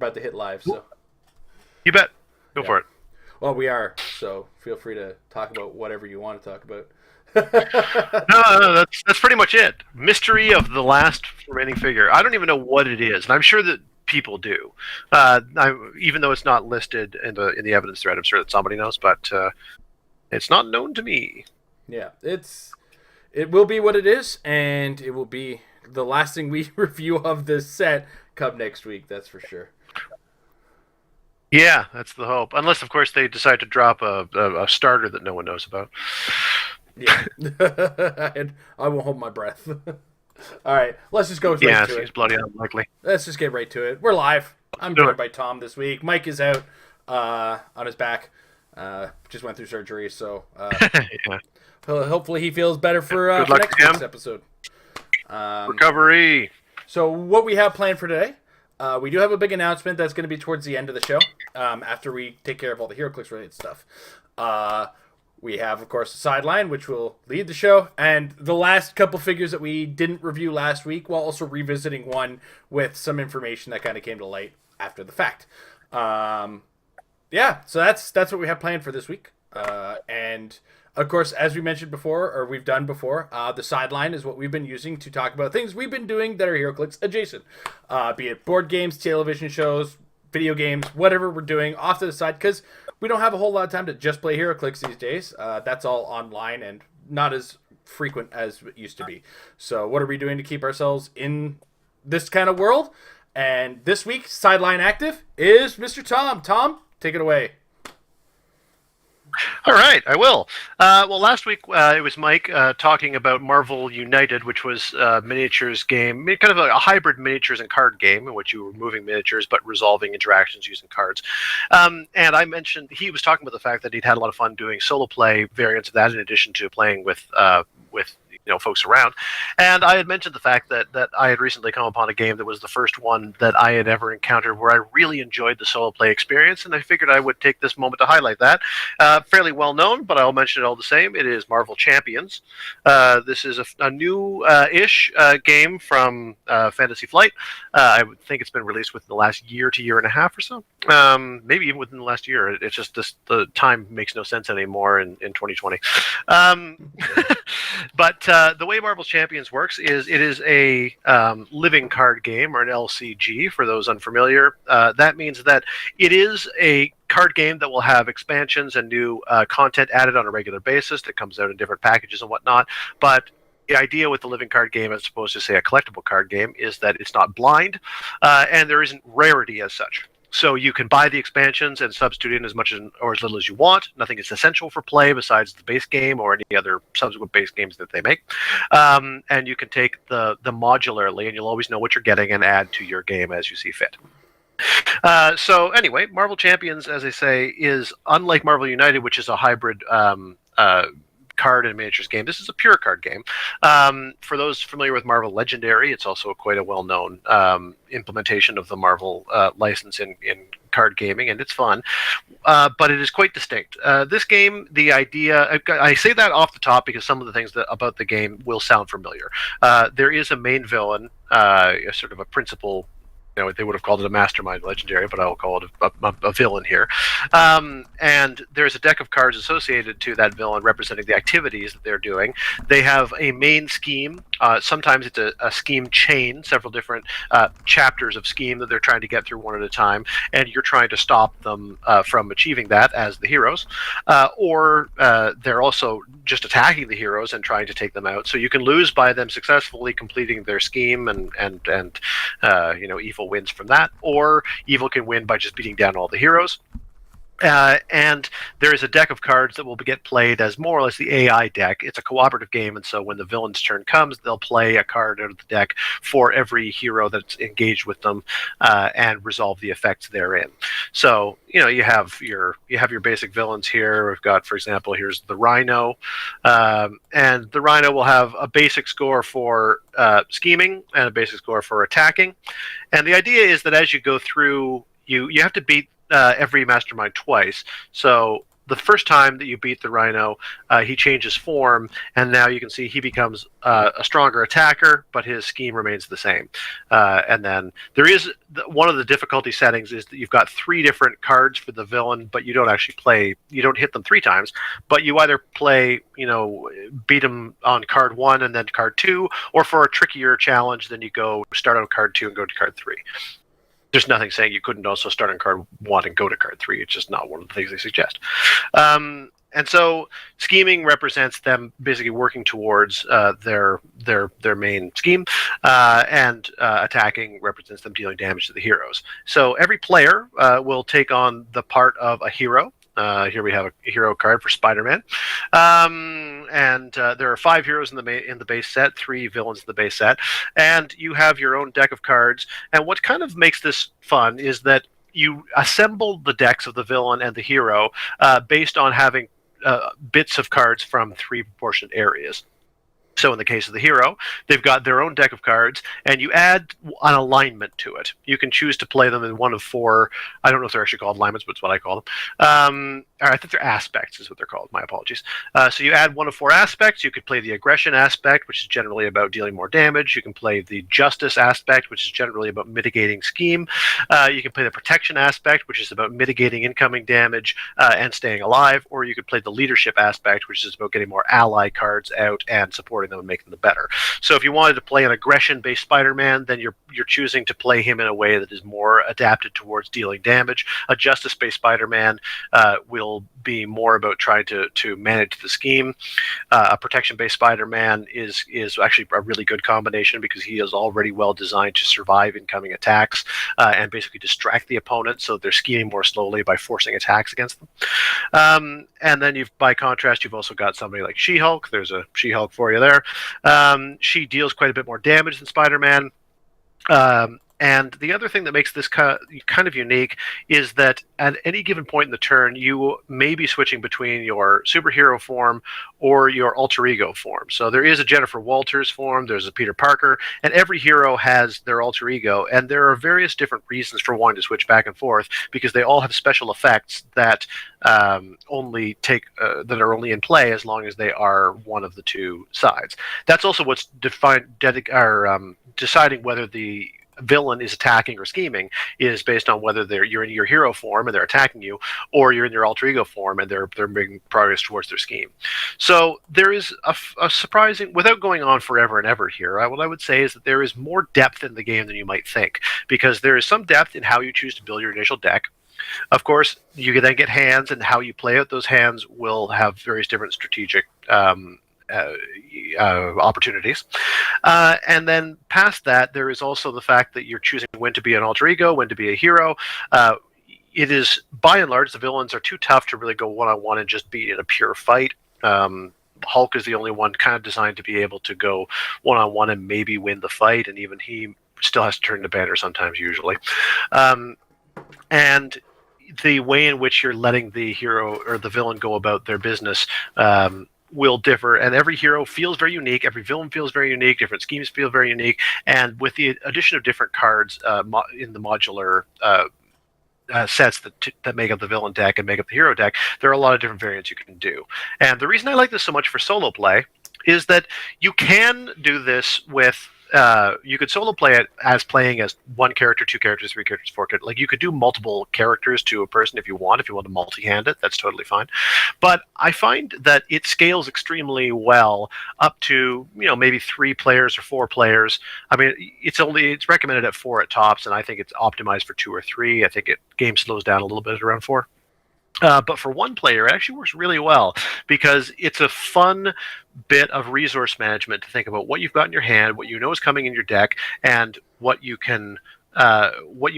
about to hit live, so. You bet. Go for it. Well, we are, so feel free to talk about whatever you want to talk about. No, that's pretty much it. Mystery of the last remaining figure. I don't even know what it is, and I'm sure that people do. Even though it's not listed in the evidence thread, I'm sure that somebody knows, but it's not known to me. Yeah, it will be what it is, and it will be the last thing we review of this set come next week. That's for sure. Yeah, that's the hope. Unless, of course, they decide to drop a starter that no one knows about. Yeah, and I won't hold my breath. All right, let's just go right Yeah, to it. seems bloody unlikely. Let's just get right to it. We're live. I'm joined by Tom this week. Mike is out on his back. Just went through surgery, so Yeah. hopefully he feels better for Good luck next to him. week's episode. Recovery. So what we have planned for today, we do have a big announcement that's going to be towards the end of the show, after we take care of all the Heroclix related stuff. We have, of course, the sideline, which will lead the show, and the last couple figures that we didn't review last week, while also revisiting one with some information that kind of came to light after the fact. Yeah, so that's what we have planned for this week. And, of course, as we mentioned before, or we've done before, the sideline is what we've been using to talk about things we've been doing that are Heroclix adjacent. Be it board games, television shows, video games, whatever we're doing off to the side, because we don't have a whole lot of time to just play Heroclix these days. That's all online and not as frequent as it used to be. So what are we doing to keep ourselves in this kind of world? And this week, sideline active is Mr. Tom. Tom, take it away. All right, I will. Well, last week it was Mike talking about Marvel United, which was a miniatures game, kind of a hybrid miniatures and card game in which you were moving miniatures but resolving interactions using cards. And I mentioned he was talking about the fact that he'd had a lot of fun doing solo play variants of that in addition to playing with folks around. And I had mentioned the fact that I had recently come upon a game that was the first one that I had ever encountered where I really enjoyed the solo play experience, and I figured I would take this moment to highlight that. Fairly well known, but I'll mention it all the same. It is Marvel Champions. This is a new-ish game from Fantasy Flight. I would think it's been released within the last year to year and a half or so. Maybe even within the last year. It's just the time makes no sense anymore in 2020. But the way Marvel Champions works is it is a living card game, or an LCG, for those unfamiliar. That means that it is a card game that will have expansions and new content added on a regular basis that comes out in different packages and whatnot. But the idea with the living card game, as opposed to, say, a collectible card game, is that it's not blind, and there isn't rarity as such. So you can buy the expansions and substitute in as much or as little as you want. Nothing is essential for play besides the base game or any other subsequent base games that they make. And you can take the modularly, and you'll always know what you're getting and add to your game as you see fit. So anyway, Marvel Champions, as I say, is unlike Marvel United, which is a hybrid card and miniatures game. This is a pure card game. For those familiar with Marvel Legendary, it's also quite a well-known implementation of the Marvel license in card gaming, and it's fun, but it is quite distinct. This game, the idea, I say that off the top because some of the things about the game will sound familiar. There is a main villain, sort of a principal. They would have called it a mastermind legendary, but I'll call it a villain here. And there's a deck of cards associated to that villain representing the activities that they're doing. They have a main scheme. Sometimes it's a scheme chain, several different chapters of scheme that they're trying to get through one at a time, and you're trying to stop them from achieving that as the heroes. Or they're also just attacking the heroes and trying to take them out. So you can lose by them successfully completing their scheme, and evil wins from that, or evil can win by just beating down all the heroes. And there is a deck of cards that will get played as more or less the AI deck. It's a cooperative game, and so when the villain's turn comes, they'll play a card out of the deck for every hero that's engaged with them, and resolve the effects therein. So you have your basic villains here. We've got, for example, here's the Rhino, and the Rhino will have a basic score for scheming and a basic score for attacking. And the idea is that as you go through, you have to beat every mastermind twice. So the first time that you beat the Rhino, he changes form, and now you can see he becomes a stronger attacker, but his scheme remains the same. And then there is one of the difficulty settings is that you've got 3 different cards for the villain, but you don't actually play. You don't hit them 3 times, but you either play, beat him on card 1 and then card 2, or for a trickier challenge, then you go start on card 2 and go to card 3. There's nothing saying you couldn't also start on card 1 and go to card 3. It's just not one of the things they suggest. And so scheming represents them basically working towards their main scheme, and attacking represents them dealing damage to the heroes. So every player will take on the part of a hero. Here we have a hero card for Spider-Man, and there are 5 heroes in the base set, 3 villains in the base set, and you have your own deck of cards. And what kind of makes this fun is that you assemble the decks of the villain and the hero based on having bits of cards from 3 proportionate areas. So in the case of the hero, they've got their own deck of cards, and you add an alignment to it. You can choose to play them in one of 4. I don't know if they're actually called alignments, but it's what I call them. I think they're aspects is what they're called. My apologies. So you add one of 4 aspects. You could play the aggression aspect, which is generally about dealing more damage. You can play the justice aspect, which is generally about mitigating scheme. You can play the protection aspect, which is about mitigating incoming damage and staying alive. Or you could play the leadership aspect, which is about getting more ally cards out and supporting them and making them better. So if you wanted to play an aggression-based Spider-Man, then you're choosing to play him in a way that is more adapted towards dealing damage. A justice-based Spider-Man will be more about trying to manage the scheme. A protection-based Spider-Man is actually a really good combination because he is already well designed to survive incoming attacks and basically distract the opponent, so they're scheming more slowly by forcing attacks against them. And then by contrast, you've also got somebody like She-Hulk. There's a She-Hulk for you there. She deals quite a bit more damage than Spider-Man. And the other thing that makes this kind of unique is that at any given point in the turn, you may be switching between your superhero form or your alter ego form. So there is a Jennifer Walters form, there's a Peter Parker, and every hero has their alter ego. And there are various different reasons for wanting to switch back and forth because they all have special effects that that are only in play as long as they are one of the 2 sides. That's also what's deciding whether the villain is attacking or scheming is based on whether you're in your hero form and they're attacking you, or you're in your alter ego form and they're making progress towards their scheme. So there is a surprising, without going on forever and ever here, what I would say is that there is more depth in the game than you might think, because there is some depth in how you choose to build your initial deck. Of course, you can then get hands, and how you play out those hands will have various different strategic opportunities. And then past that, there is also the fact that you're choosing when to be an alter ego, when to be a hero. It is, by and large, the villains are too tough to really go one-on-one and just beat in a pure fight. Hulk is the only one kind of designed to be able to go one-on-one and maybe win the fight, and even he still has to turn to banner sometimes, usually. And the way in which you're letting the hero or the villain go about their business will differ, and every hero feels very unique, every villain feels very unique, different schemes feel very unique, and with the addition of different cards in the modular sets that make up the villain deck and make up the hero deck, there are a lot of different variants you can do. And the reason I like this so much for solo play is that you can do this with you could solo play it as playing as 1 character, 2 characters, 3 characters, 4 characters. Like, you could do multiple characters to a person if you want. If you want to multi-hand it, that's totally fine. But I find that it scales extremely well up to, maybe 3 players or 4 players. I mean, it's recommended at 4 at tops, and I think it's optimized for 2 or 3. I think game slows down a little bit at around 4. But for 1 player, it actually works really well because it's a fun bit of resource management to think about what you've got in your hand, what you know is coming in your deck, and what you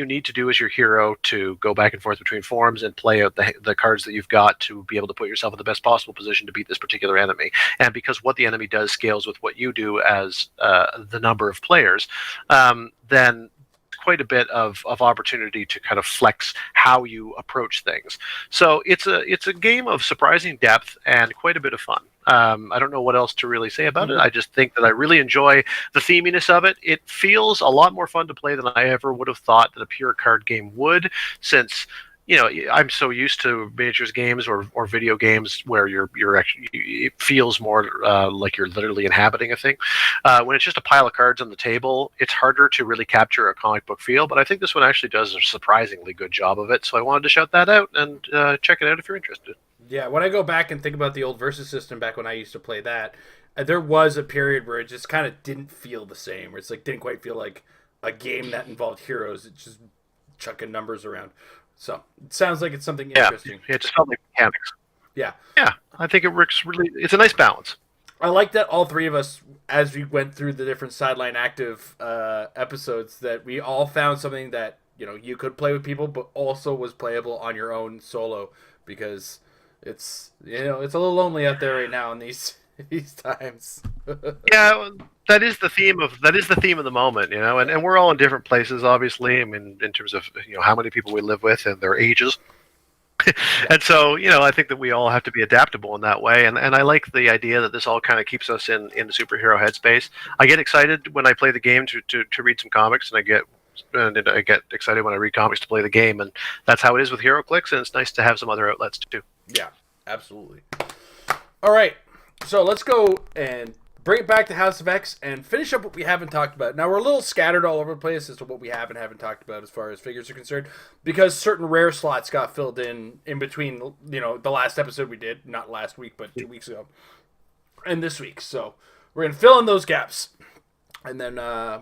need to do as your hero to go back and forth between forms and play out the cards that you've got to be able to put yourself in the best possible position to beat this particular enemy. And because what the enemy does scales with what you do as the number of players, then quite a bit of opportunity to kind of flex how you approach things. So it's a game of surprising depth and quite a bit of fun. I don't know what else to really say about it. I just think that I really enjoy the theminess of it. It feels a lot more fun to play than I ever would have thought that a pure card game would, since I'm so used to miniatures games or video games where you're actually, it feels more like you're literally inhabiting a thing. When it's just a pile of cards on the table, it's harder to really capture a comic book feel. But I think this one actually does a surprisingly good job of it. So I wanted to shout that out and check it out if you're interested. Yeah, when I go back and think about the old Versus system back when I used to play that, there was a period where it just kind of didn't feel the same. Where it's like didn't quite feel like a game that involved heroes. It's just chucking numbers around. So it sounds like it's something interesting. Yeah, it just felt like mechanics. Yeah. Yeah, I think it works really. It's a nice balance. I like that all three of us, as we went through the different Sideline Active episodes, that we all found something that you could play with people, but also was playable on your own solo, because it's it's a little lonely out there right now in these times. Yeah, that is the theme of the moment, and we're all in different places, obviously. I mean, in terms of how many people we live with and their ages. And so, I think that we all have to be adaptable in that way. And I like the idea that this all kind of keeps us in the superhero headspace. I get excited when I play the game to read some comics, and I get excited when I read comics to play the game. And that's how it is with Heroclix, and it's nice to have some other outlets too. Yeah, absolutely. All right, so let's go and bring it back to House of X and finish up what we haven't talked about. Now, we're a little scattered all over the place as to what we have and haven't talked about as far as figures are concerned, because certain rare slots got filled in between, the last episode we did, not last week, but 2 weeks ago, and this week. So we're going to fill in those gaps and then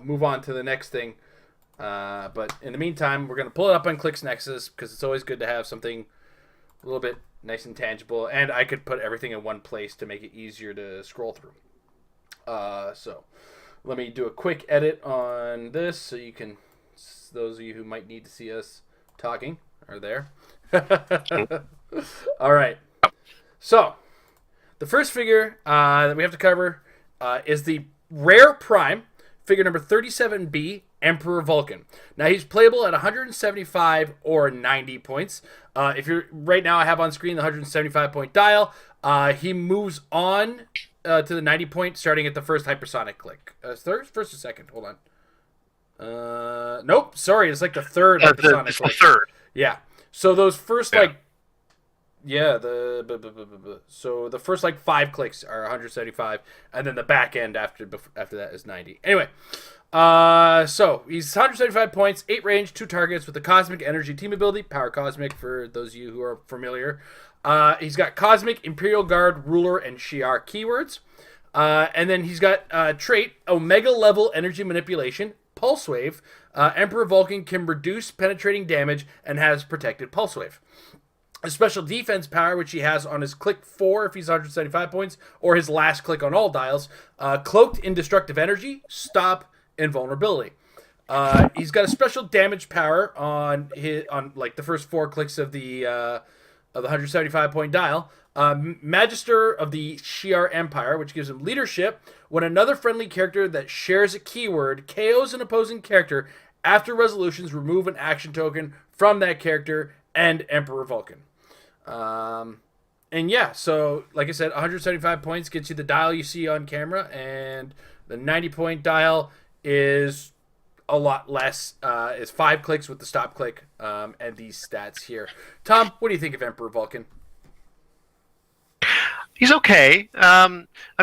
move on to the next thing. But in the meantime, we're going to pull it up on Clixnexus, because it's always good to have something a little bit nice and tangible, and I could put everything in one place to make it easier to scroll through. So let me do a quick edit on this so you can, those of you who might need to see us talking are there. All right. So the first figure that we have to cover is the Rare Prime, figure number 37B, Emperor Vulcan. Now, he's playable at 175 or 90 points. If you're right now, I have on screen the 175 point dial. He moves on to the 90 point, starting at the first hypersonic click. First or second? Hold on. Nope. Sorry, it's like the third hypersonic click. The third. Yeah. So those first so the first 5 clicks are 175, and then the back end after that is 90. Anyway. So he's 175 points, 8 range, 2 targets with the Cosmic Energy team ability, Power Cosmic for those of you who are familiar. He's got Cosmic, Imperial Guard, Ruler, and Shi'ar keywords. And then he's got trait, Omega level energy manipulation, Pulse Wave. Emperor Vulcan can reduce penetrating damage and has protected Pulse Wave. A special defense power, which he has on his click 4 if he's 175 points, or his last click on all dials. Cloaked Indestructive Energy, Stop, Invulnerability. He's got a special damage power on the first 4 clicks of the 175 point dial. Magister of the Shi'ar Empire, which gives him leadership. When another friendly character that shares a keyword KOs an opposing character, after resolutions, remove an action token from that character and Emperor Vulcan. And yeah, so like I said, 175 points gets you the dial you see on camera, and the 90 point dial is a lot less. It's 5 clicks with the stop click, and these stats here. Tom, what do you think of Emperor Vulcan? He's okay. I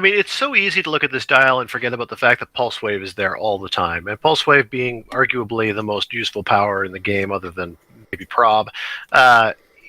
mean, it's so easy to look at this dial and forget about the fact that Pulse Wave is there all the time. And Pulse Wave being arguably the most useful power in the game other than maybe Prob.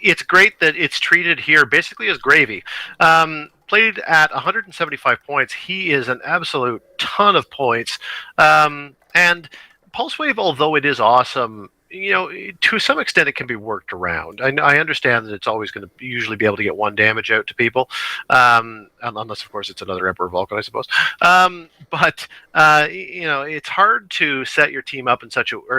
It's great that it's treated here basically as gravy. Played at 175 points, he is an absolute ton of points. And Pulse Wave, although it is awesome, to some extent it can be worked around. I understand that it's always going to usually be able to get 1 damage out to people, unless of course it's another Emperor Vulcan, I suppose. But it's hard to set your team up in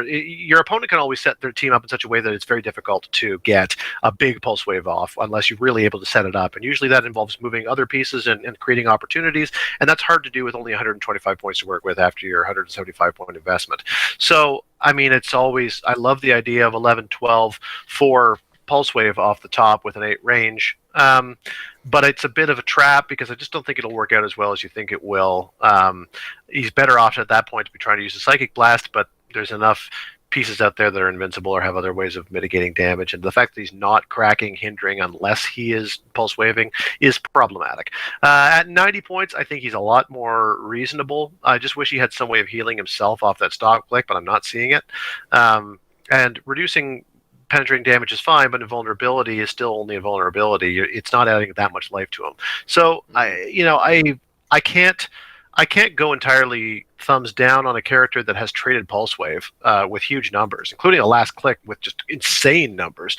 your opponent can always set their team up in such a way that it's very difficult to get a big Pulse Wave off unless you're really able to set it up. And usually that involves moving other pieces and creating opportunities, and that's hard to do with only 125 points to work with after your 175 point investment. So I mean, I love the idea of 11, 12 for Pulse Wave off the top with an 8 range. But it's a bit of a trap because I just don't think it'll work out as well as you think it will. He's better off at that point to be trying to use a Psychic Blast, but there's enough pieces out there that are invincible or have other ways of mitigating damage, and the fact that he's not cracking, hindering unless he is pulse waving is problematic. At 90 points, I think he's a lot more reasonable. I just wish he had some way of healing himself off that stock click, but I'm not seeing it. And reducing penetrating damage is fine, but invulnerability is still only invulnerability. It's not adding that much life to him. So I can't go entirely thumbs down on a character that has traded Pulse Wave with huge numbers, including a last click with just insane numbers.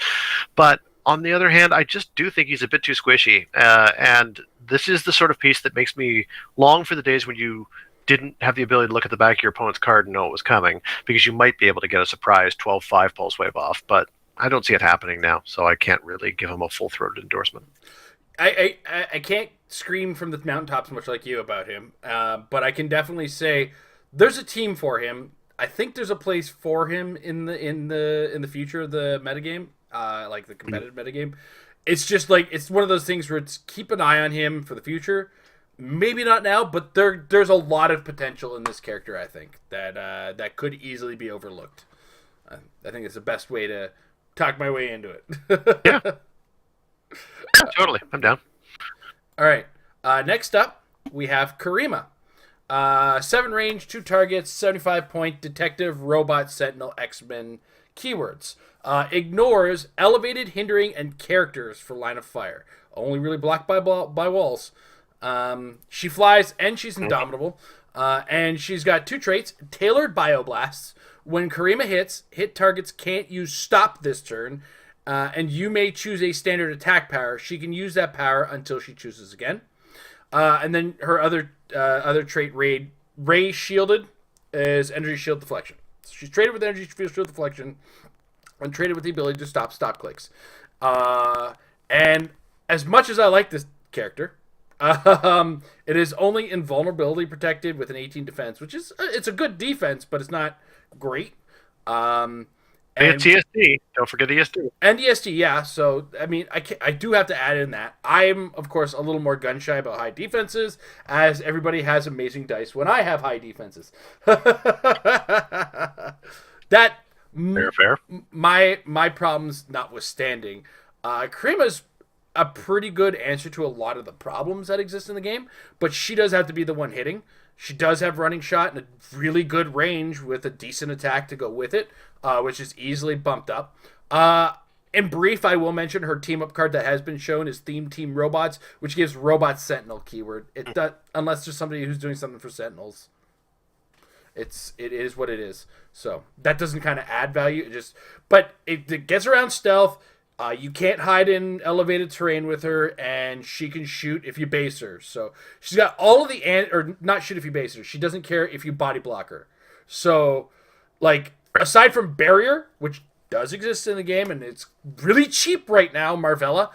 But on the other hand, I just do think he's a bit too squishy. And this is the sort of piece that makes me long for the days when you didn't have the ability to look at the back of your opponent's card and know it was coming, because you might be able to get a surprise 12-5 Pulse Wave off. But I don't see it happening now, so I can't really give him a full-throated endorsement. I can't scream from the mountaintops much like you about him, but I can definitely say there's a team for him. I think there's a place for him in the future of the metagame, like the competitive metagame. It's just like it's one of those things where it's keep an eye on him for the future. Maybe not now, but there's a lot of potential in this character. I think that could easily be overlooked. I think it's the best way to talk my way into it. Yeah, totally. I'm down. All right. Next up, we have Kareem. 7 range, 2 targets, 75-point detective, robot, sentinel, X-Men keywords. Ignores elevated, hindering, and characters for line of fire. Only really blocked by walls. She flies, and she's indomitable. And she's got 2 traits. Tailored bioblasts. When Kareem hit targets can't use stop this turn. And you may choose a standard attack power. She can use that power until she chooses again. And then her other trait, Ray Shielded, is Energy Shield Deflection. So she's traded with Energy Shield Deflection and traded with the ability to stop clicks. And as much as I like this character, it is only invulnerability protected with an 18 defense, which is it's a good defense, but it's not great. And it's ESD. Don't forget ESD. And ESD, yeah. So, I mean, I do have to add in that. I'm, of course, a little more gun-shy about high defenses, as everybody has amazing dice when I have high defenses. Fair. My problems notwithstanding, Kareema's a pretty good answer to a lot of the problems that exist in the game, but she does have to be the one hitting. She does have running shot and a really good range with a decent attack to go with it, which is easily bumped up. In brief, I will mention her team-up card that has been shown is Theme Team Robots, which gives Robot Sentinel keyword. It does, unless there's somebody who's doing something for Sentinels. It is what it is. So that doesn't kind of add value. But it gets around stealth. You can't hide in elevated terrain with her, and she can shoot if you base her. So she's got all of or not shoot if you base her. She doesn't care if you body block her. So, like, aside from barrier, which does exist in the game, and it's really cheap right now, Marvella.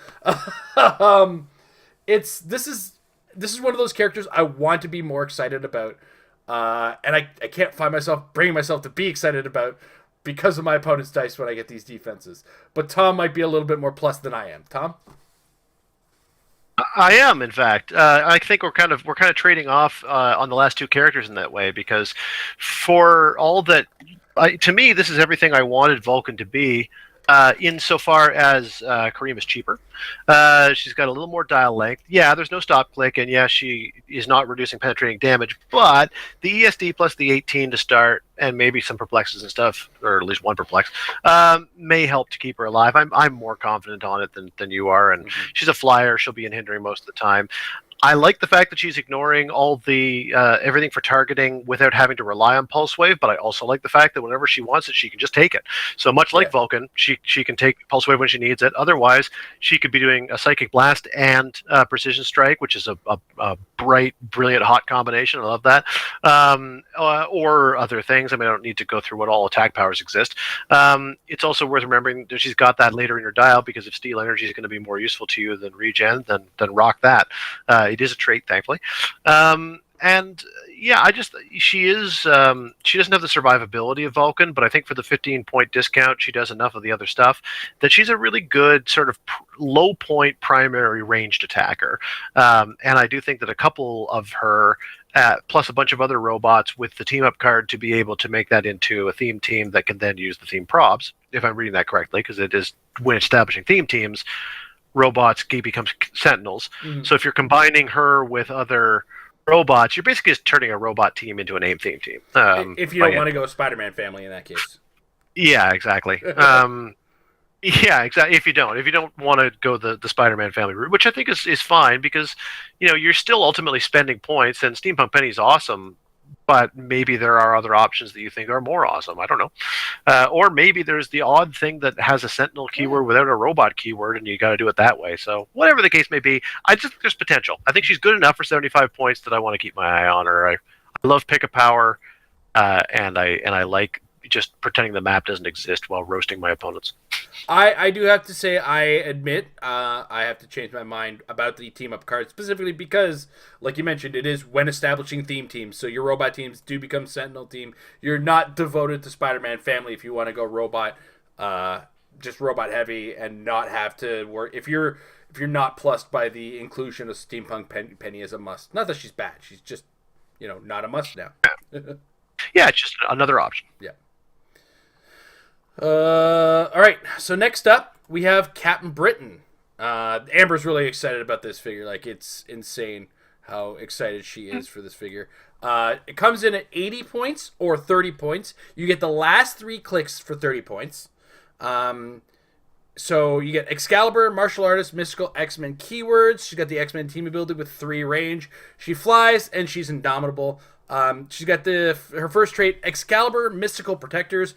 This is one of those characters I want to be more excited about, and I can't find myself bringing myself to be excited about, because of my opponent's dice when I get these defenses. But Tom might be a little bit more plus than I am. Tom? I am, in fact. I think we're kind of trading off on the last 2 characters in that way, because for all that, to me, this is everything I wanted Vulcan to be. Insofar as Kareem is cheaper. She's got a little more dial length. Yeah, there's no stop click, and yeah, she is not reducing penetrating damage, but the ESD plus the 18 to start, and maybe some perplexes and stuff, or at least one perplex, may help to keep her alive. I'm more confident on it than you are, and she's a flyer. She'll be in hindering most of the time. I like the fact that she's ignoring all the everything for targeting without having to rely on Pulse Wave, but I also like the fact that whenever she wants it, she can just take it. So much like Vulcan, she can take Pulse Wave when she needs it. Otherwise, she could be doing a Psychic Blast and Precision Strike, which is a bright, brilliant, hot combination. I love that. Or other things. I mean, I don't need to go through what all attack powers exist. It's also worth remembering that she's got that later in her dial, because if Steel Energy is going to be more useful to you than Regen, then rock that. It is a trait, thankfully. And yeah, she doesn't have the survivability of Vulcan, but I think for the 15-point discount, she does enough of the other stuff that she's a really good sort of low point primary ranged attacker. And I do think that a couple of her plus a bunch of other robots with the team up card to be able to make that into a theme team that can then use the theme props, if I'm reading that correctly, because it is when establishing theme teams, robots becomes sentinels. Mm-hmm. So if you're combining her with other robots, you're basically just turning a robot team into an AIM theme team. If you don't want to go Spider-Man family in that case. Yeah, exactly. Yeah, exactly. If you don't want to go the Spider-Man family route, which I think is fine because, you're still ultimately spending points, and Steampunk Penny is awesome, but maybe there are other options that you think are more awesome. I don't know. Or maybe there's the odd thing that has a Sentinel keyword without a robot keyword, and you got to do it that way. So whatever the case may be, I just think there's potential. I think she's good enough for 75 points that I want to keep my eye on her. I love pick a power, and I like just pretending the map doesn't exist while roasting my opponents. I do have to say, I admit, I have to change my mind about the team up card, specifically because, like you mentioned, it is when establishing theme teams. So your robot teams do become Sentinel team. You're not devoted to Spider-Man family if you want to go robot, just robot heavy and not have to work. If you're not plussed by the inclusion of Steampunk Penny as a must. Not that she's bad. She's just, not a must now. Yeah, it's just another option. Yeah. All right. So next up, we have Captain Britain. Amber's really excited about this figure. Like, it's insane how excited she is for this figure. It comes in at 80 points or 30 points. You get the last 3 clicks for 30 points. So you get Excalibur, Martial Artist, Mystical, X-Men keywords. She's got the X-Men team ability with 3 range. She flies, and she's indomitable. She's got her first trait, Excalibur, Mystical Protectors.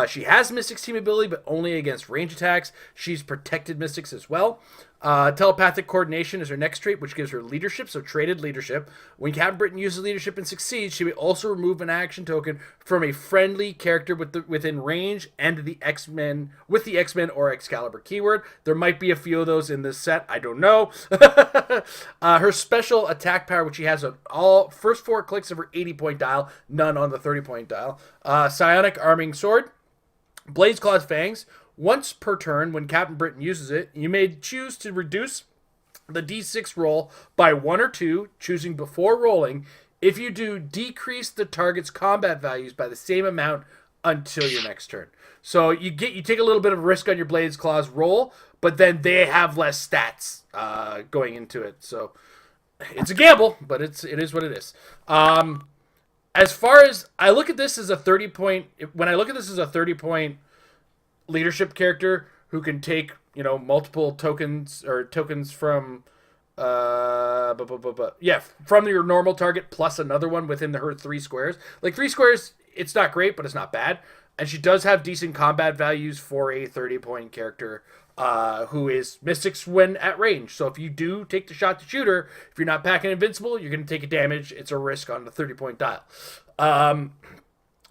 She has Mystic's team ability, but only against range attacks. She's protected Mystics as well. Telepathic Coordination is her next trait, which gives her leadership, so traded leadership. When Captain Britain uses leadership and succeeds, she may also remove an action token from a friendly character within range and the X-Men or Excalibur keyword. There might be a few of those in this set. I don't know. Her special attack power, which she has on all first 4 clicks of her 80-point dial, none on the 30-point dial. Psionic Arming Sword. Blaze Claw's Fangs. Once per turn, when Captain Britain uses it, you may choose to reduce the d6 roll by 1 or 2, choosing before rolling. If you do, decrease the target's combat values by the same amount until your next turn. So you take a little bit of a risk on your Blaze Claw's roll, but then they have less stats going into it. So it's a gamble, but it is what it is. As far as I look at this as a 30-point, when I look at this as a 30-point leadership character who can take, multiple tokens from from your normal target plus another one within her 3 squares. Like 3 squares, it's not great, but it's not bad. And she does have decent combat values for a 30-point character who is Mystics when at range. So if you do take the shot to shoot her, if you're not packing Invincible, you're going to take a damage. It's a risk on the 30-point dial.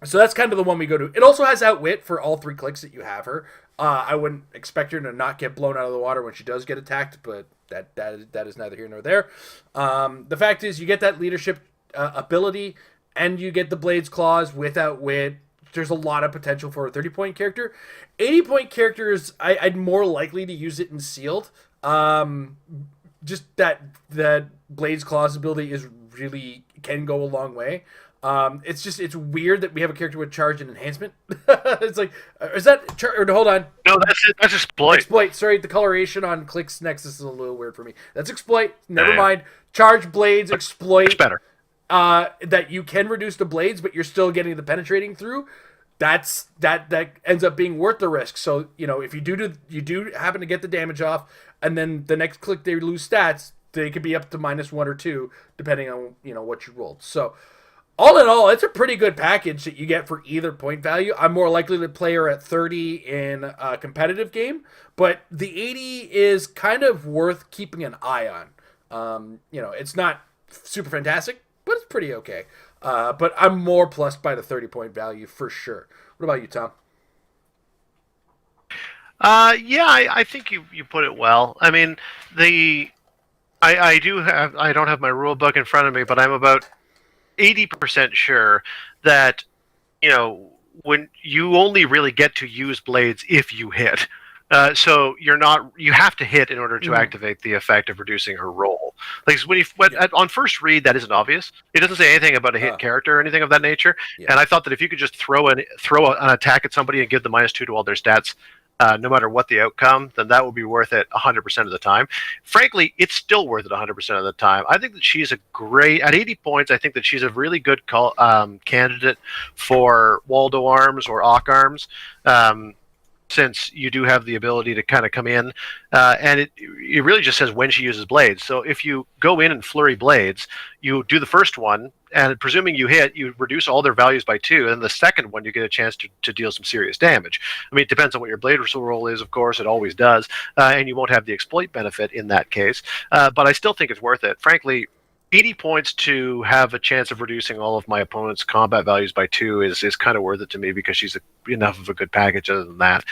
So that's kind of the one we go to. It also has Outwit for all 3 clicks that you have her. I wouldn't expect her to not get blown out of the water when she does get attacked, but that is neither here nor there. The fact is, you get that leadership ability, and you get the Blade's Claws with Outwit. There's a lot of potential for a 30-point character. 80-point characters, I'd more likely to use it in Sealed. Just that Blade's Claws ability can go a long way. It's weird that we have a character with charge and enhancement. It's like, is that hold on? No, that's it. That's exploit. Exploit. Sorry, the coloration on Clixnexus is a little weird for me. That's exploit. Never mind. Charge, blades, exploit. It's better. That you can reduce the blades, but you're still getting the penetrating through. That ends up being worth the risk. So if you do happen to get the damage off, and then the next click they lose stats, they could be up to -1 or 2 depending on what you rolled. So. All in all, it's a pretty good package that you get for either point value. I'm more likely to play her at 30 in a competitive game, but the 80 is kind of worth keeping an eye on. It's not super fantastic, but it's pretty okay. But I'm more plussed by the 30-point value for sure. What about you, Tom? I think you put it well. I mean, I don't have my rule book in front of me, but I'm about 80% sure that when you only really get to use blades if you hit. So you have to hit in order to activate the effect of reducing her roll. Like on first read, that isn't obvious. It doesn't say anything about a hit character or anything of that nature. Yeah. And I thought that if you could just throw an attack at somebody and give them -2 to all their stats, no matter what the outcome, then that would be worth it 100% of the time. Frankly, it's still worth it 100% of the time. I think that she's at 80 points, I think that she's a really good candidate for Waldo arms or Ock arms. Since you do have the ability to kind of come in, and it really just says when she uses blades. So if you go in and flurry blades, you do the first one, and presuming you hit, you reduce all their values by 2, and the second one you get a chance to deal some serious damage. I mean, it depends on what your blade roll is, of course, it always does, and you won't have the exploit benefit in that case, but I still think it's worth it. Frankly, 80 points to have a chance of reducing all of my opponent's combat values by 2 is kind of worth it to me, because she's enough of a good package other than that.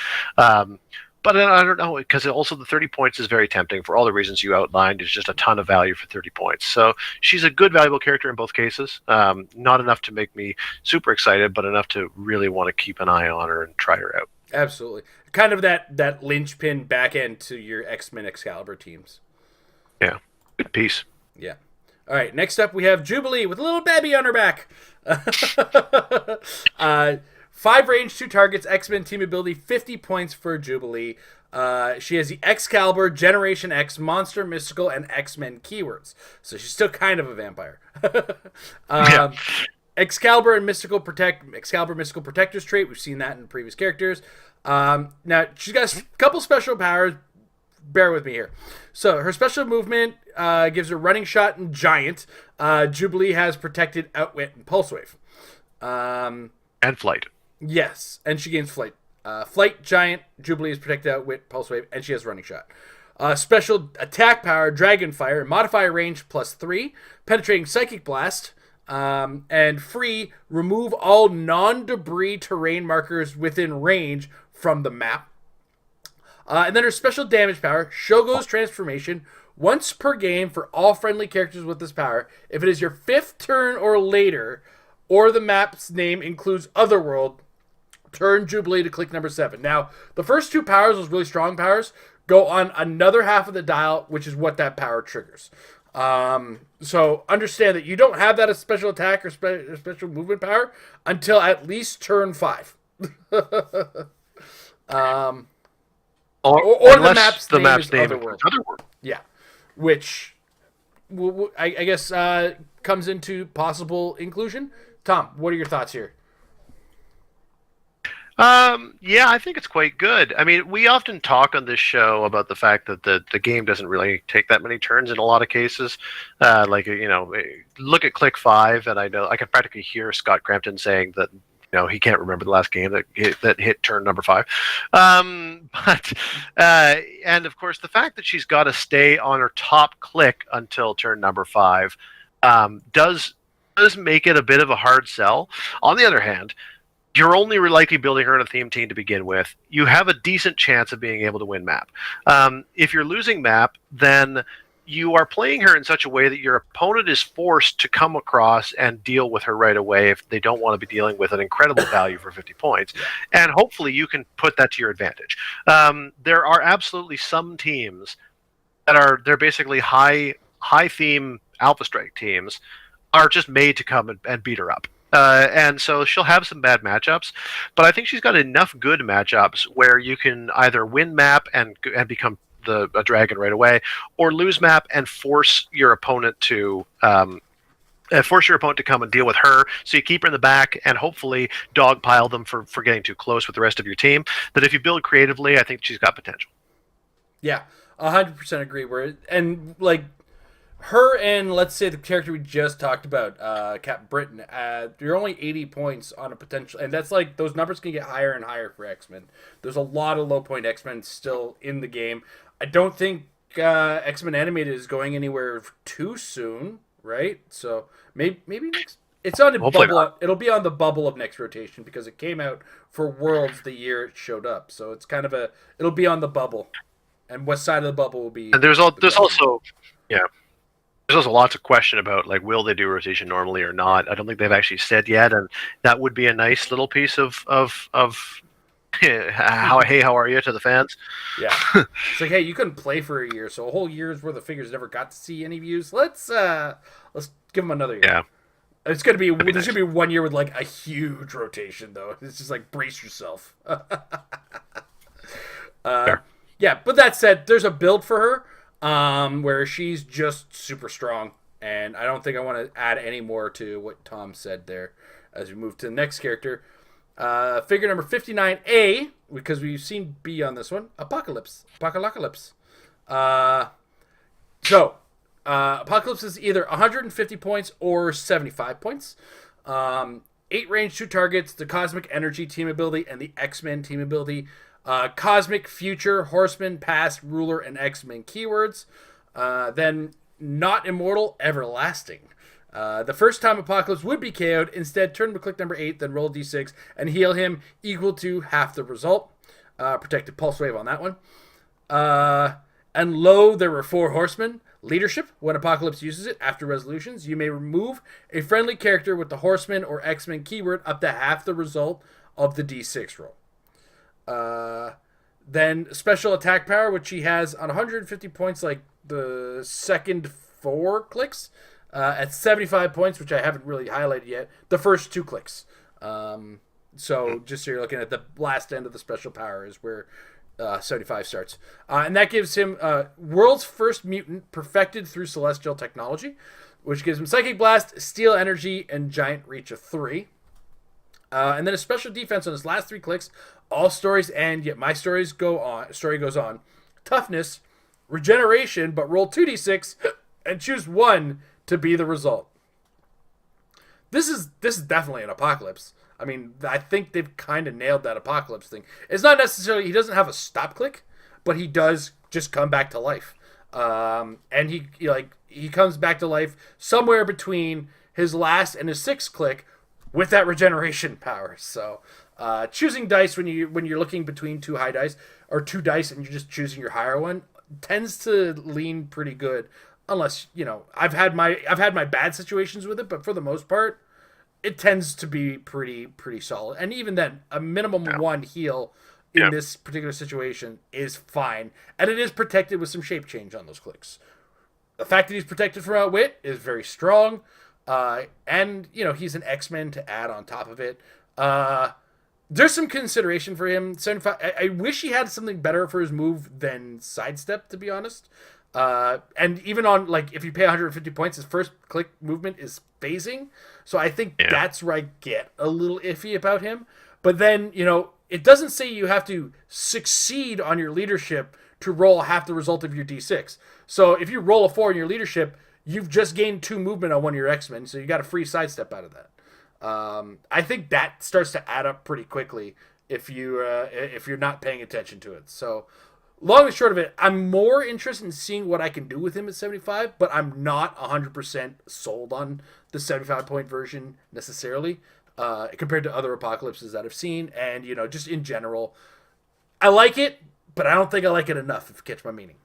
But I don't know, because also the 30 points is very tempting for all the reasons you outlined. It's just a ton of value for 30 points. So she's a good, valuable character in both cases. Not enough to make me super excited, but enough to really want to keep an eye on her and try her out. Absolutely. Kind of that linchpin back end to your X-Men Excalibur teams. Yeah. Good piece. Yeah. All right, next up we have Jubilee with a little baby on her back. 5 range, 2 targets, X-Men team ability, 50 points for Jubilee. She has the Excalibur, Generation X, Monster, Mystical, and X-Men keywords. So she's still kind of a vampire. Yeah. Excalibur, Mystical Protector's trait. We've seen that in previous characters. Now, she's got a couple special powers. Bear with me here. So her special movement gives her running shot and giant. Jubilee has protected outwit and pulse wave. And flight. Yes, and she gains flight. Flight, giant, Jubilee is protected outwit, pulse wave, and she has running shot. Special attack power, dragon fire, modifier range +3, penetrating psychic blast, and free, remove all non-debris terrain markers within range from the map. And then her special damage power, Shogo's Transformation, once per game for all friendly characters with this power. If it is your 5th turn or later, or the map's name includes Otherworld, turn Jubilee to click number 7. Now, the first 2 powers, those really strong powers, go on another half of the dial, which is what that power triggers. So understand that you don't have that as special attack or special movement power until at least turn 5. Or the map's name is Otherworld. Yeah, which I guess comes into possible inclusion. Tom, what are your thoughts here? Yeah, I think it's quite good. I mean, we often talk on this show about the fact that the game doesn't really take that many turns in a lot of cases. Look at Click 5, and I know I can practically hear Scott Crampton saying that he can't remember the last game that hit turn number 5. And of course, the fact that she's got to stay on her top click until turn number 5 does make it a bit of a hard sell. On the other hand, you're only likely building her in a theme team to begin with. You have a decent chance of being able to win map. If you're losing map, then you are playing her in such a way that your opponent is forced to come across and deal with her right away if they don't want to be dealing with an incredible value for 50 points. And hopefully you can put that to your advantage. There are absolutely some teams that they're basically high theme Alpha Strike teams are just made to come and beat her up. And so she'll have some bad matchups, but I think she's got enough good matchups where you can either win map and become a dragon right away, or lose map and force your opponent to come and deal with her. So you keep her in the back and hopefully dogpile them for getting too close with the rest of your team. That if you build creatively, I think she's got potential. Yeah, 100% agree. Her and, let's say, the character we just talked about, Captain Britain, you're only 80 points on a potential, and that's those numbers can get higher and higher for X-Men. There's a lot of low point X-Men still in the game. I don't think X-Men Animated is going anywhere too soon, right? So maybe next. It's on the bubble. It'll be on the bubble of next rotation because it came out for Worlds the year it showed up. So it's kind of it'll be on the bubble, and what side of the bubble will be? And there's also lots of question about will they do rotation normally or not. I don't think they've actually said yet, and that would be a nice little piece of how are you to the fans? Yeah. It's like, hey, you couldn't play for a year, so a whole year's worth of figures never got to see any views. Let's give them another year. Yeah. It's gonna be That'd be there's nice. gonna be 1 year with like a huge rotation though. It's just like brace yourself. Fair. Yeah, but that said, there's a build for her where she's just super strong, and I don't think I want to add any more to what Tom said there as we move to the next character. Figure number 59A, because we've seen B on this one, Apocalypse. Apocalypse is either 150 points or 75 points. 8 range, 2 targets, the Cosmic Energy team ability, and the X-Men team ability. Cosmic, Future, Horseman, Past, Ruler, and X-Men keywords. Then Not Immortal, Everlasting. The first time Apocalypse would be KO'd, instead turn to click number 8, then roll d6, and heal him equal to half the result. Protected Pulse Wave on that one. And low, there were 4 Horsemen. Leadership, when Apocalypse uses it after resolutions, you may remove a friendly character with the Horseman or X-Men keyword up to half the result of the d6 roll. Then special attack power, which he has on 150 points, like the second 4 clicks. At 75 points, which I haven't really highlighted yet, the first 2 clicks. So just so you're looking at the last end of the special power is where 75 starts. And that gives him World's First Mutant perfected through Celestial Technology, which gives him Psychic Blast, Steel Energy, and Giant Reach of 3. And then a special defense on his last 3 clicks. All stories end, yet my story goes on. Toughness, regeneration, but roll 2d6 and choose 1 to be the result. This is definitely an Apocalypse. I mean, I think they've kind of nailed that Apocalypse thing. It's not necessarily, he doesn't have a stop click, but he does just come back to life. And he comes back to life somewhere between his last and his 6th click with that regeneration power. So choosing dice when you're looking between 2 high dice or 2 dice and you're just choosing your higher one tends to lean pretty good. Unless, I've had my bad situations with it, but for the most part, it tends to be pretty solid. And even then, a minimum 1 heal in this particular situation is fine. And it is protected with some shape change on those clicks. The fact that he's protected from Outwit is very strong. And, he's an X-Men to add on top of it. There's some consideration for him. 75. I wish he had something better for his move than Sidestep, to be honest. And even on, if you pay 150 points, his first click movement is phasing. So I think that's where I get a little iffy about him. But then, it doesn't say you have to succeed on your leadership to roll half the result of your d6. So if you roll a 4 in your leadership, you've just gained 2 movement on one of your X-Men, so you got a free sidestep out of that. I think that starts to add up pretty quickly if you're not paying attention to it. So long and short of it, I'm more interested in seeing what I can do with him at 75, but I'm not 100% sold on the 75-point version necessarily compared to other Apocalypses that I've seen. And, just in general, I like it, but I don't think I like it enough, if you catch my meaning.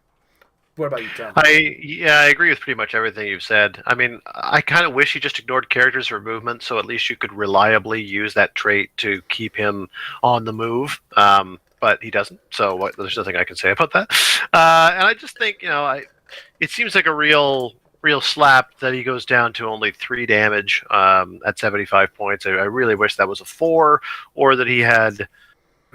What about you, Tom? I agree with pretty much everything you've said. I mean, I kind of wish he just ignored characters or movement, so at least you could reliably use that trait to keep him on the move. But he doesn't, so there's nothing I can say about that. And I just think, it seems like a real slap that he goes down to only 3 damage at 75 points. I really wish that was a 4, or that he had.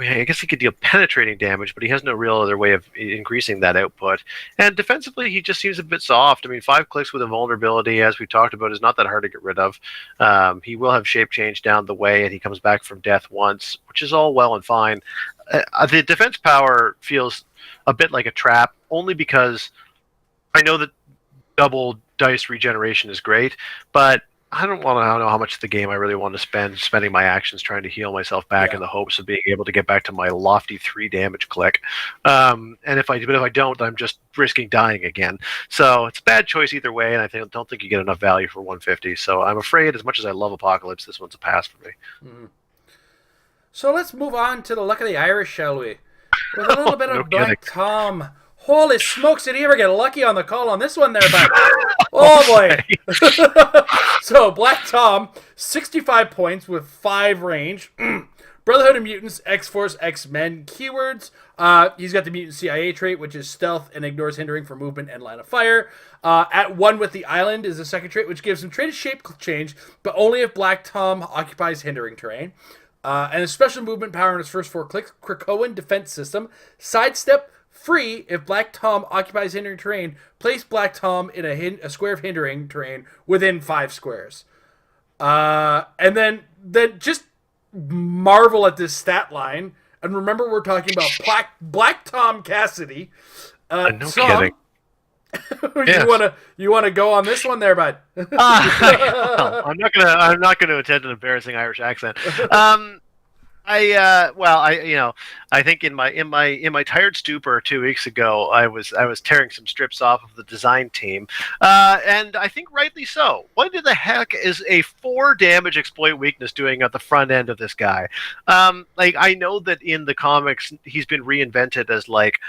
I guess he could deal penetrating damage, but he has no real other way of increasing that output. And defensively, he just seems a bit soft. I mean, 5 clicks with invulnerability, as we talked about, is not that hard to get rid of. He will have shape change down the way, and he comes back from death once, which is all well and fine. The defense power feels a bit like a trap, only because I know that double dice regeneration is great, but I don't know how much of the game I really want to spending my actions trying to heal myself back in the hopes of being able to get back to my lofty 3 damage click. And if I don't, I'm just risking dying again. So it's a bad choice either way, and I don't think you get enough value for 150. So I'm afraid, as much as I love Apocalypse, this one's a pass for me. Mm-hmm. So let's move on to the luck of the Irish, shall we? With a little bit of Black Tom. Holy smokes, did he ever get lucky on the call on this one there, bud? Oh, boy. So, Black Tom, 65 points with 5 range. Brotherhood of Mutants, X-Force, X-Men keywords. He's got the Mutant CIA trait, which is stealth and ignores hindering for movement and line of fire. At one with the island is the second trait, which gives him trait shape change, but only if Black Tom occupies hindering terrain. And a special movement power in his first 4 clicks, Krakoan defense system. Sidestep free if Black Tom occupies hindering terrain. Place Black Tom in a square of hindering terrain within 5 squares. And then just marvel at this stat line. And remember, we're talking about Black Tom Cassidy. No Tom, kidding. You wanna go on this one there, bud? I'm not gonna attempt an embarrassing Irish accent. I think in my tired stupor 2 weeks ago, I was tearing some strips off of the design team, and I think rightly so. What the heck is a 4 damage exploit weakness doing at the front end of this guy? I know that in the comics he's been reinvented as like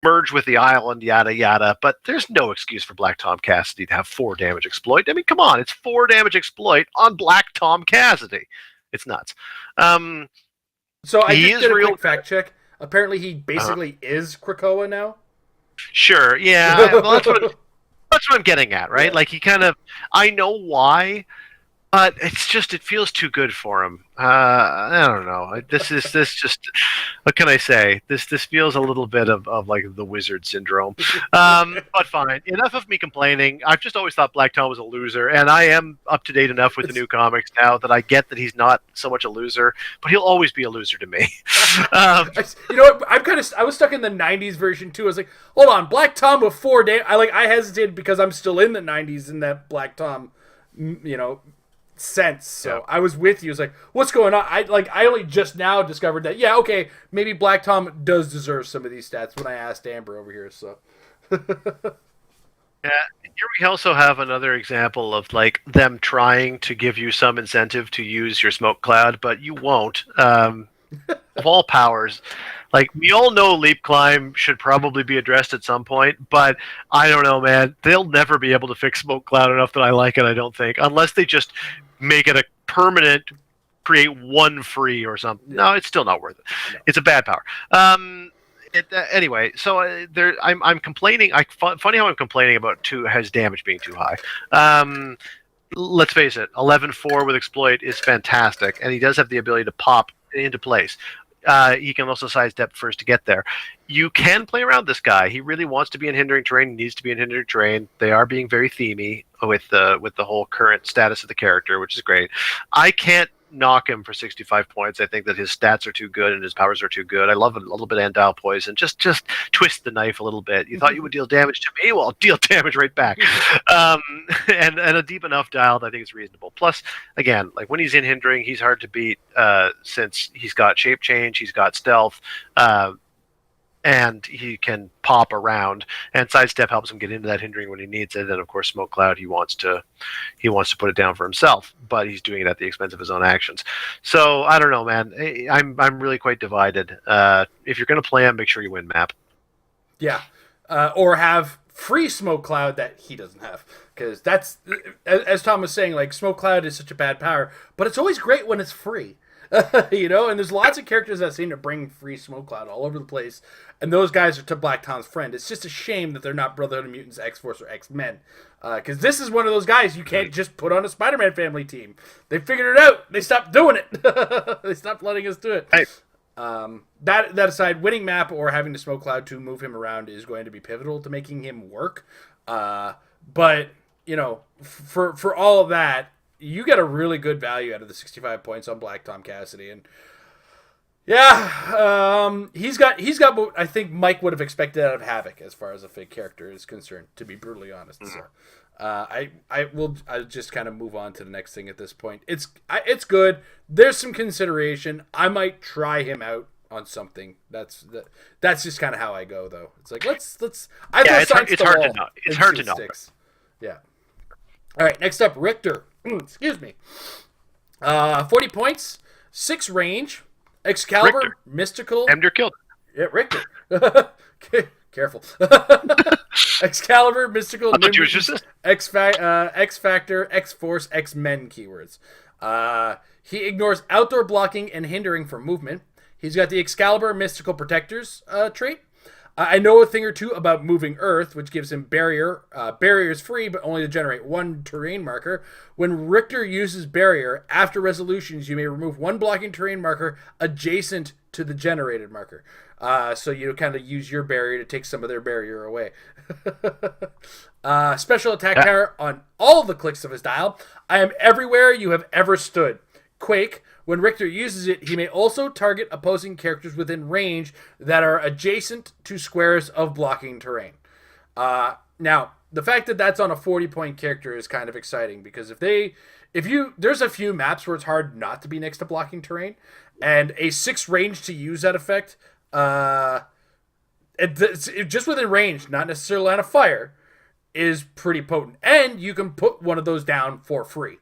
merge with the island, yada yada, but there's no excuse for Black Tom Cassidy to have 4 damage exploit. I mean, come on, it's 4 damage exploit on Black Tom Cassidy. It's nuts. So I just did a quick fact check. Apparently, he basically is Krakoa now. Sure, yeah. Well, that's what I'm getting at, right? Yeah. Like he kind of, I know why, but it's just it feels too good for him. I don't know. This just what can I say? This feels a little bit of like the wizard syndrome. But fine. Enough of me complaining. I've just always thought Black Tom was a loser, and I am up to date enough with the new comics now that I get that he's not so much a loser, but he'll always be a loser to me. You know what? I was stuck in the '90s version too. I was like, hold on, Black Tom with 4 damage. I hesitated because I'm still in the '90s in that Black Tom, sense. So yeah. I was with you. It's like, what's going on? I only just now discovered that. Yeah, okay, maybe Black Tom does deserve some of these stats when I asked Amber over here. So yeah, here we also have another example of like them trying to give you some incentive to use your smoke cloud, but you won't. Of all powers, like we all know leap climb should probably be addressed at some point, but I don't know, man. They'll never be able to fix smoke cloud enough that I like it, I don't think, unless they just make it a permanent, create 1 free or something. No, it's still not worth it. No. It's a bad power. Anyway, so I'm complaining. Funny how I'm complaining about his damage being too high. Let's face it, 11-4 with exploit is fantastic, and he does have the ability to pop into place. He can also sidestep first to get there. You can play around this guy. He really wants to be in hindering terrain. He needs to be in hindering terrain. They are being very themey with the whole current status of the character, which is great. I can't knock him for 65 points. I think that his stats are too good and his powers are too good. I love a little bit of Andile Poison. Just twist the knife a little bit. You thought you would deal damage to me? Well, I'll deal damage right back. And a deep enough dial that I think is reasonable. Plus, again, like when he's in hindering, he's hard to beat since he's got shape change, he's got stealth, and he can pop around, and sidestep helps him get into that hindering when he needs it. And of course, smoke cloud, he wants to put it down for himself, but he's doing it at the expense of his own actions. So I don't know, man. I'm really quite divided. If you're going to play him, make sure you win map. Yeah, or have free smoke cloud that he doesn't have, because that's, as Tom was saying, like smoke cloud is such a bad power, but it's always great when it's free. And there's lots of characters that seem to bring free smoke cloud all over the place, and those guys are to Black Tom's friend. It's just a shame that they're not Brotherhood of Mutants, X-Force, or X-Men, because this is one of those guys you can't just put on a Spider-Man family team. They figured it out. They stopped doing it. They stopped letting us do it. Hey. That aside, winning map or having the smoke cloud to move him around is going to be pivotal to making him work. But for all of that, you get a really good value out of the 65 points on Black Tom Cassidy, and he's got what I think Mike would have expected out of Havoc as far as a fake character is concerned, to be brutally honest. Mm-hmm. So I'll just kind of move on to the next thing at this point. It's good. There's some consideration. I might try him out on something. That's just kind of how I go, though. It's like let's. It's hard to know. It's hard to know. Yeah. All right. Next up, Richter. Excuse me. 40 points, 6 range, Excalibur, Richter. Mystical. Emder killed. Yeah, Richter. Careful. Excalibur, Mystical, X Factor, X Force, X Men keywords. He ignores outdoor blocking and hindering from movement. He's got the Excalibur Mystical Protectors trait. I know a thing or two about moving Earth, which gives him barrier. Barrier is free, but only to generate one terrain marker. When Richter uses barrier, after resolutions, you may remove one blocking terrain marker adjacent to the generated marker. So you kind of use your barrier to take some of their barrier away. Special attack power on all the clicks of his dial. I am everywhere you have ever stood. Quake. When Richter uses it, he may also target opposing characters within range that are adjacent to squares of blocking terrain. Now, the fact that that's on a 40-point character is kind of exciting because there's a few maps where it's hard not to be next to blocking terrain, and a 6 range to use that effect, it's just within range, not necessarily on a fire, is pretty potent. And you can put one of those down for free.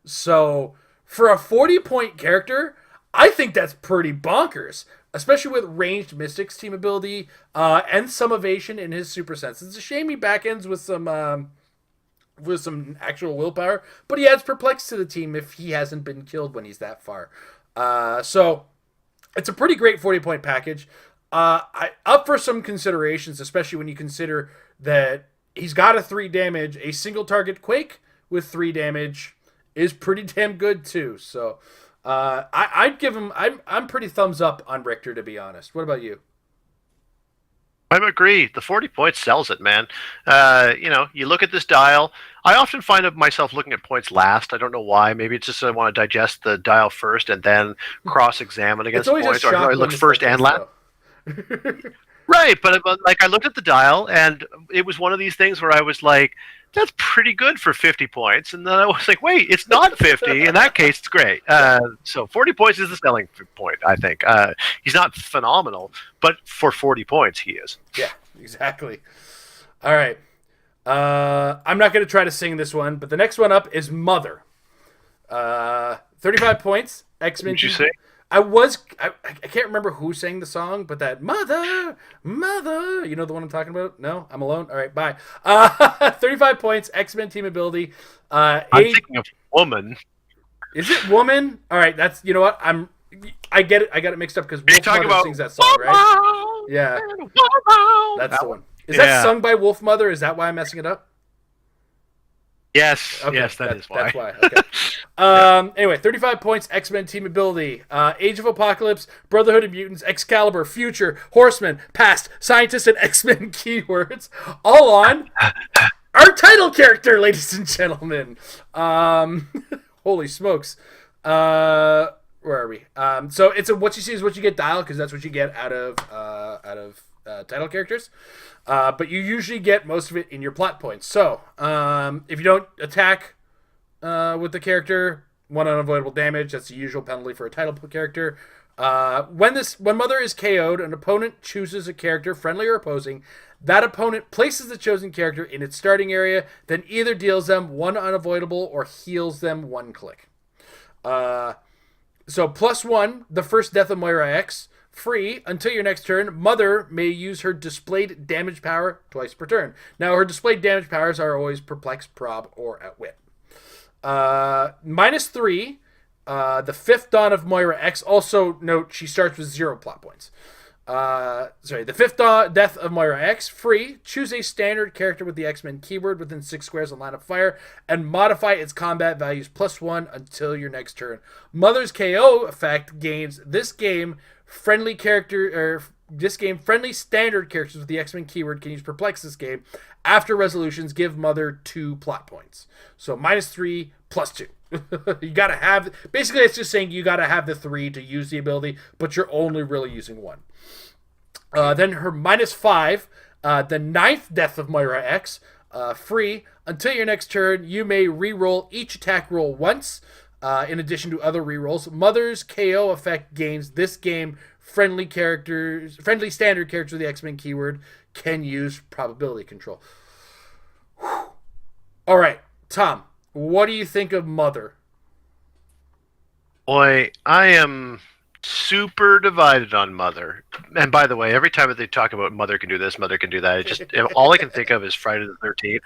So for a 40-point character, I think that's pretty bonkers, especially with ranged Mystics team ability and some evasion in his super sense. It's a shame he backends with some actual willpower, but he adds perplex to the team if he hasn't been killed when he's that far. So it's a pretty great 40-point package. Up for some considerations, especially when you consider that he's got a 3 damage, a single target Quake with 3 damage is pretty damn good too. So I'd give him. I'm pretty thumbs up on Richter, to be honest. What about you? I agree. The 40 points sells it, man. You look at this dial. I often find myself looking at points last. I don't know why. Maybe it's just I want to digest the dial first and then cross-examine against points. Or I look first and last. Right, but like I looked at the dial, and it was one of these things where I was like, "That's pretty good for 50 points," and then I was like, "Wait, it's not 50." In that case, it's great. So 40 points is the selling point, I think. He's not phenomenal, but for 40 points, he is. Yeah, exactly. All right, I'm not going to try to sing this one, but the next one up is Mother. 35 points. X-Men. Did you say? I can't remember who sang the song, but that mother, you know the one I'm talking about? No? I'm alone? All right, bye. 35 points, X-Men team ability. I'm thinking of woman. Is it woman? All right, you know what? I get it. I got it mixed up because Wolf Mother sings that song, right? Yeah. That's the one. Is that sung by Wolf Mother? Is that why I'm messing it up? Yes, okay, yes, that is why. That's why. Okay. Anyway, 35 points, X-Men team ability. Age of Apocalypse, Brotherhood of Mutants, Excalibur, Future, Horseman, Past, Scientist, and X-Men keywords. All on our title character, ladies and gentlemen. Holy smokes. Where are we? So it's a what you see is what you get dial, because that's what you get out of title characters. But you usually get most of it in your plot points. So, if you don't attack with the character, 1 unavoidable damage. That's the usual penalty for a title character. When Mother is KO'd, an opponent chooses a character, friendly or opposing. That opponent places the chosen character in its starting area, then either deals them 1 unavoidable or heals them 1 click. So +1, the first death of Moira X. Free until your next turn. Mother may use her displayed damage power twice per turn. Now, her displayed damage powers are always Perplex, Prob, or Outwit. -3, the 5th Dawn of Moira X. Also note, she starts with 0 plot points. The 5th Death of Moira X. Free. Choose a standard character with the X-Men keyword within 6 squares on line of fire and modify its combat values +1 until your next turn. Mother's KO effect gains this game friendly standard characters with the X-Men keyword can use Perplex this game. After resolutions, give Mother 2 plot points. So -3 +2. You gotta have, basically it's just saying you gotta have the 3 to use the ability, but you're only really using 1. Then her -5, the 9th Death of Moira X. Free. Until your next turn, you may re-roll each attack roll once. In addition to other rerolls, Mother's KO effect gains this game friendly standard characters with the X-Men keyword can use probability control. Whew. All right, Tom, what do you think of Mother? Boy, I am super divided on Mother. And by the way, every time that they talk about Mother can do this, Mother can do that, it just all I can think of is Friday the 13th,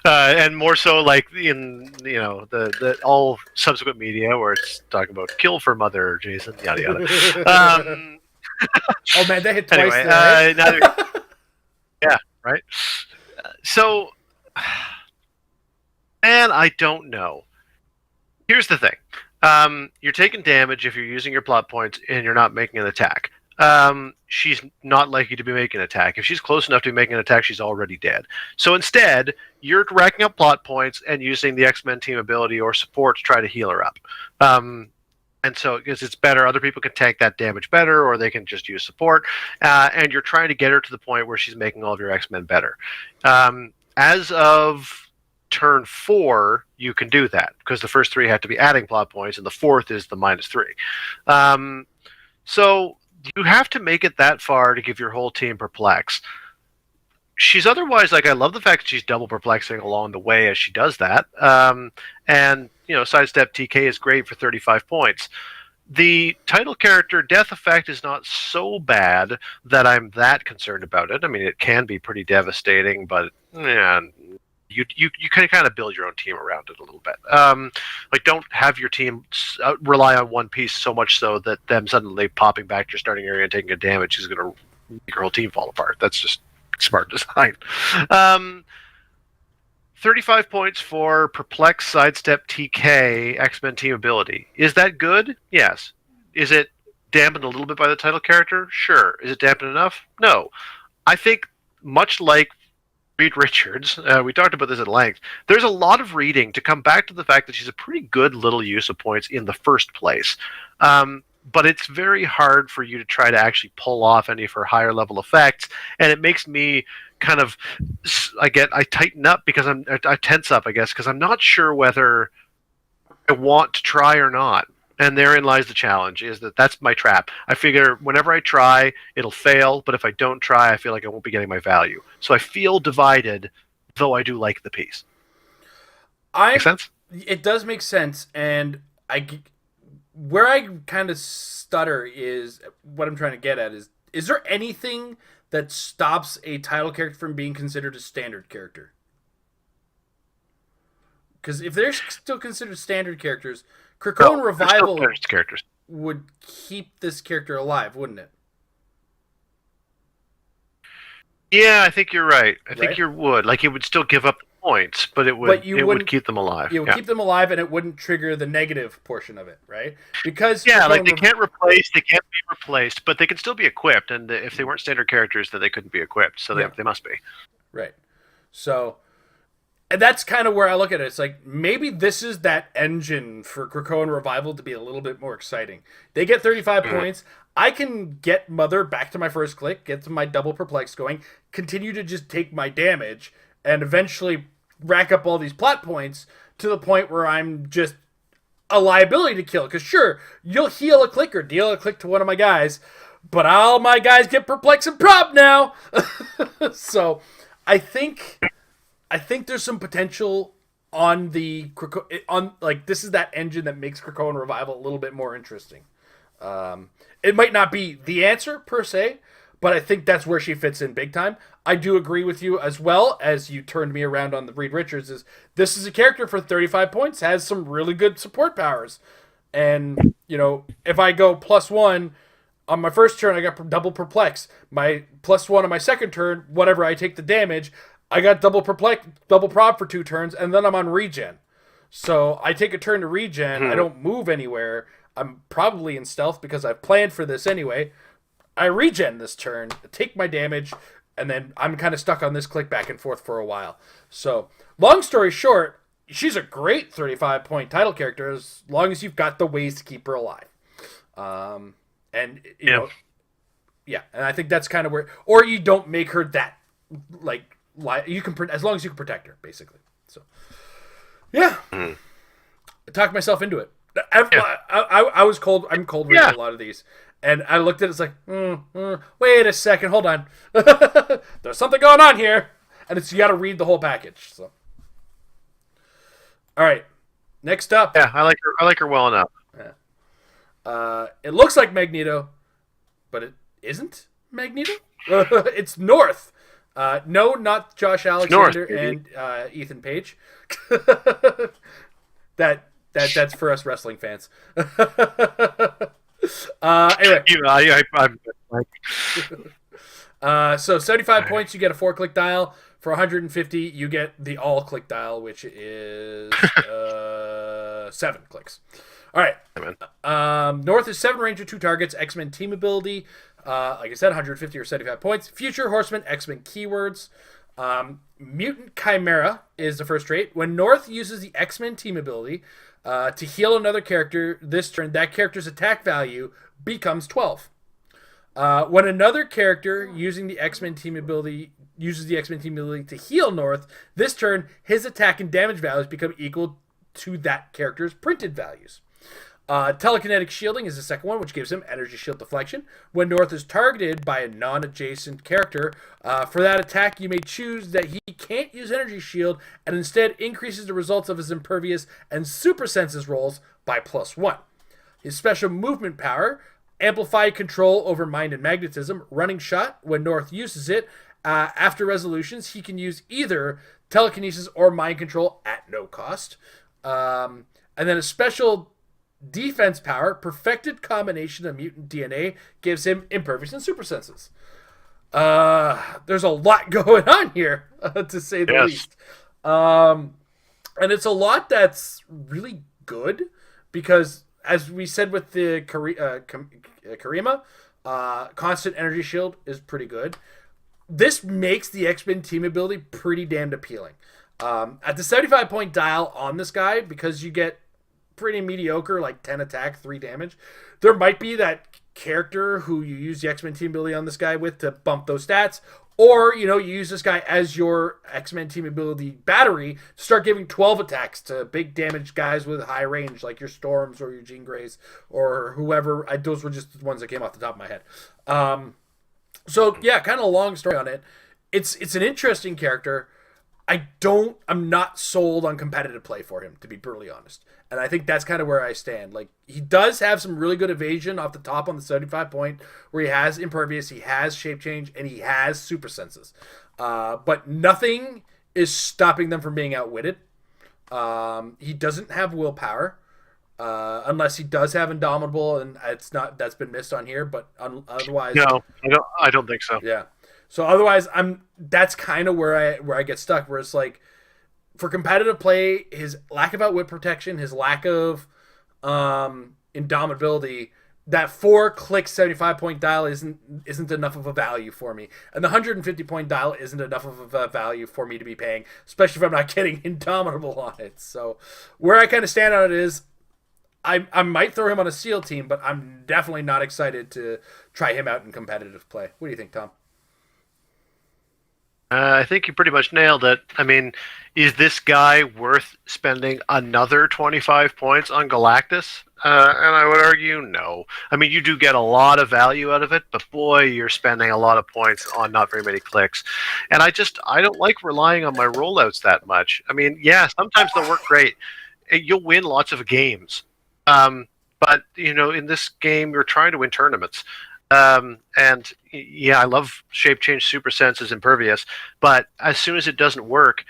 and more so like in the all subsequent media where it's talking about kill for Mother, Jason, yada yada. Oh man, they hit twice Anyway, there. Right? yeah, right. So, man, I don't know. Here's the thing. You're taking damage if you're using your plot points and you're not making an attack. She's not likely to be making an attack. If she's close enough to be making an attack, she's already dead. So instead, you're racking up plot points and using the X-Men team ability or support to try to heal her up. And so, because it's better, other people can tank that damage better, or they can just use support. And you're trying to get her to the point where she's making all of your X-Men better. As of turn 4, you can do that because the first 3 have to be adding plot points, and the 4th is the -3. So you have to make it that far to give your whole team perplex. She's otherwise I love the fact that she's double perplexing along the way as she does that. And sidestep TK is great for 35 points. The title character death effect is not so bad that I'm that concerned about it. I mean, it can be pretty devastating, but you can kind of build your own team around it a little bit. Don't have your team rely on one piece so much so that them suddenly popping back to your starting area and taking a damage is going to make your whole team fall apart. That's just smart design. 35 points for Perplex, Sidestep, TK, X-Men team ability. Is that good? Yes. Is it dampened a little bit by the title character? Sure. Is it dampened enough? No. I think much like Reed Richards, we talked about this at length, there's a lot of reading to come back to the fact that she's a pretty good little use of points in the first place. But it's very hard for you to try to actually pull off any of her higher level effects, and it makes me kind of I tighten up because I tense up, I guess, because I'm not sure whether I want to try or not. And therein lies the challenge, is that's my trap. I figure whenever I try, it'll fail, but if I don't try, I feel like I won't be getting my value. So I feel divided, though I do like the piece. Make sense? It does make sense, and where I kind of stutter is what I'm trying to get at is there anything that stops a title character from being considered a standard character? Because if they're still considered standard characters, Krakoan Revival characters would keep this character alive, wouldn't it? Yeah, I think you're right. I think you would. Like, it would still give up points, but it would keep them alive. It would keep them alive, and it wouldn't trigger the negative portion of it, right? Because they can't be replaced, but they can still be equipped. And if they weren't standard characters, then they couldn't be equipped. So they must be. Right. So, and that's kind of where I look at it. It's like maybe this is that engine for Krakoan Revival to be a little bit more exciting. They get 35 points. I can get Mother back to my first click, get to my double perplex going, continue to just take my damage, and eventually rack up all these plot points to the point where I'm just a liability to kill. Because sure, you'll heal a click or deal a click to one of my guys, but all my guys get perplex and prop now. So I think there's some potential on this is that engine that makes Krakoan Revival a little bit more interesting. It might not be the answer per se, but I think that's where she fits in big time. I do agree with you as well as you turned me around on the Reed Richards. This is a character for 35 points, has some really good support powers. And, if I go +1 on my first turn, I got double perplex. My +1 on my second turn, whatever, I take the damage. I got double prop for 2 turns, and then I'm on regen. So I take a turn to regen. I don't move anywhere. I'm probably in stealth because I've planned for this anyway. I regen this turn, take my damage, and then I'm kind of stuck on this click back and forth for a while. So, long story short, she's a great 35-point title character as long as you've got the ways to keep her alive. And I think that's kind of where, or you don't make her that, you can, as long as you can protect her, basically. So, yeah. I talked myself into it. I was cold. I'm cold reading a lot of these, and I looked at it. It's like, wait a second, hold on. There's something going on here, and you got to read the whole package. So, all right, next up. Yeah, I like her well enough. It looks like Magneto, but it isn't Magneto. It's North. No, not Josh Alexander and Ethan Page. That's for us wrestling fans. Anyway. So 75 points, you get a 4-click dial. For 150, you get the all-click dial, which is 7 clicks. All right. North is 7 range with 2 targets. X-Men team ability. Like I said, 150 or 75 points. Future Horseman, X-Men keywords. Mutant Chimera is the first trait. When North uses the X-Men team ability to heal another character this turn, that character's attack value becomes 12. When another character using the X-Men team ability uses the X-Men team ability to heal North, this turn his attack and damage values become equal to that character's printed values. Telekinetic shielding is the second one, which gives him energy shield deflection. When North is targeted by a non-adjacent character, for that attack you may choose that he can't use energy shield and instead increases the results of his impervious and super senses rolls by +1. His special movement power, amplify control over mind and magnetism, running shot. When North uses it, after resolutions, he can use either telekinesis or mind control at no cost. And then a special defense power, perfected combination of mutant DNA, gives him impervious and super senses. There's a lot going on here, to say the least. And it's a lot that's really good because, as we said with the Kareem, constant energy shield is pretty good. This makes the X-Men team ability pretty damned appealing. At the 75-point dial on this guy, because you get pretty mediocre, like 10 attack, 3 damage, there might be that character who you use the X-Men team ability on this guy with to bump those stats, or, you use this guy as your X-Men team ability battery to start giving 12 attacks to big damage guys with high range, like your Storms or your Jean Greys or whoever. Those were just the ones that came off the top of my head. So yeah, kind of a long story on it. It's an interesting character. I'm not sold on competitive play for him, to be brutally honest. And I think that's kind of where I stand. Like, he does have some really good evasion off the top on the 75 point, where he has impervious, he has shape change, and he has super senses. But nothing is stopping them from being outwitted. He doesn't have willpower, unless he does have indomitable, and that's been missed on here. But otherwise, no, I don't think so. Yeah. So otherwise, that's kind of where I get stuck. Where it's like, for competitive play, his lack of outwit protection, his lack of indomitability, that 4-click 75-point dial isn't enough of a value for me, and the 150-point dial isn't enough of a value for me to be paying, especially if I'm not getting indomitable on it. So where I kind of stand on it is, I might throw him on a SEAL team, but I'm definitely not excited to try him out in competitive play. What do you think, Tom? I think you pretty much nailed it. I mean, is this guy worth spending another 25 points on Galactus? And I would argue no. I mean, you do get a lot of value out of it, but boy, you're spending a lot of points on not very many clicks. And I don't like relying on my rollouts that much. I mean, yeah, sometimes they'll work great. You'll win lots of games. But, in this game, you're trying to win tournaments. And yeah, I love shape change, super senses, impervious, but as soon as it doesn't work,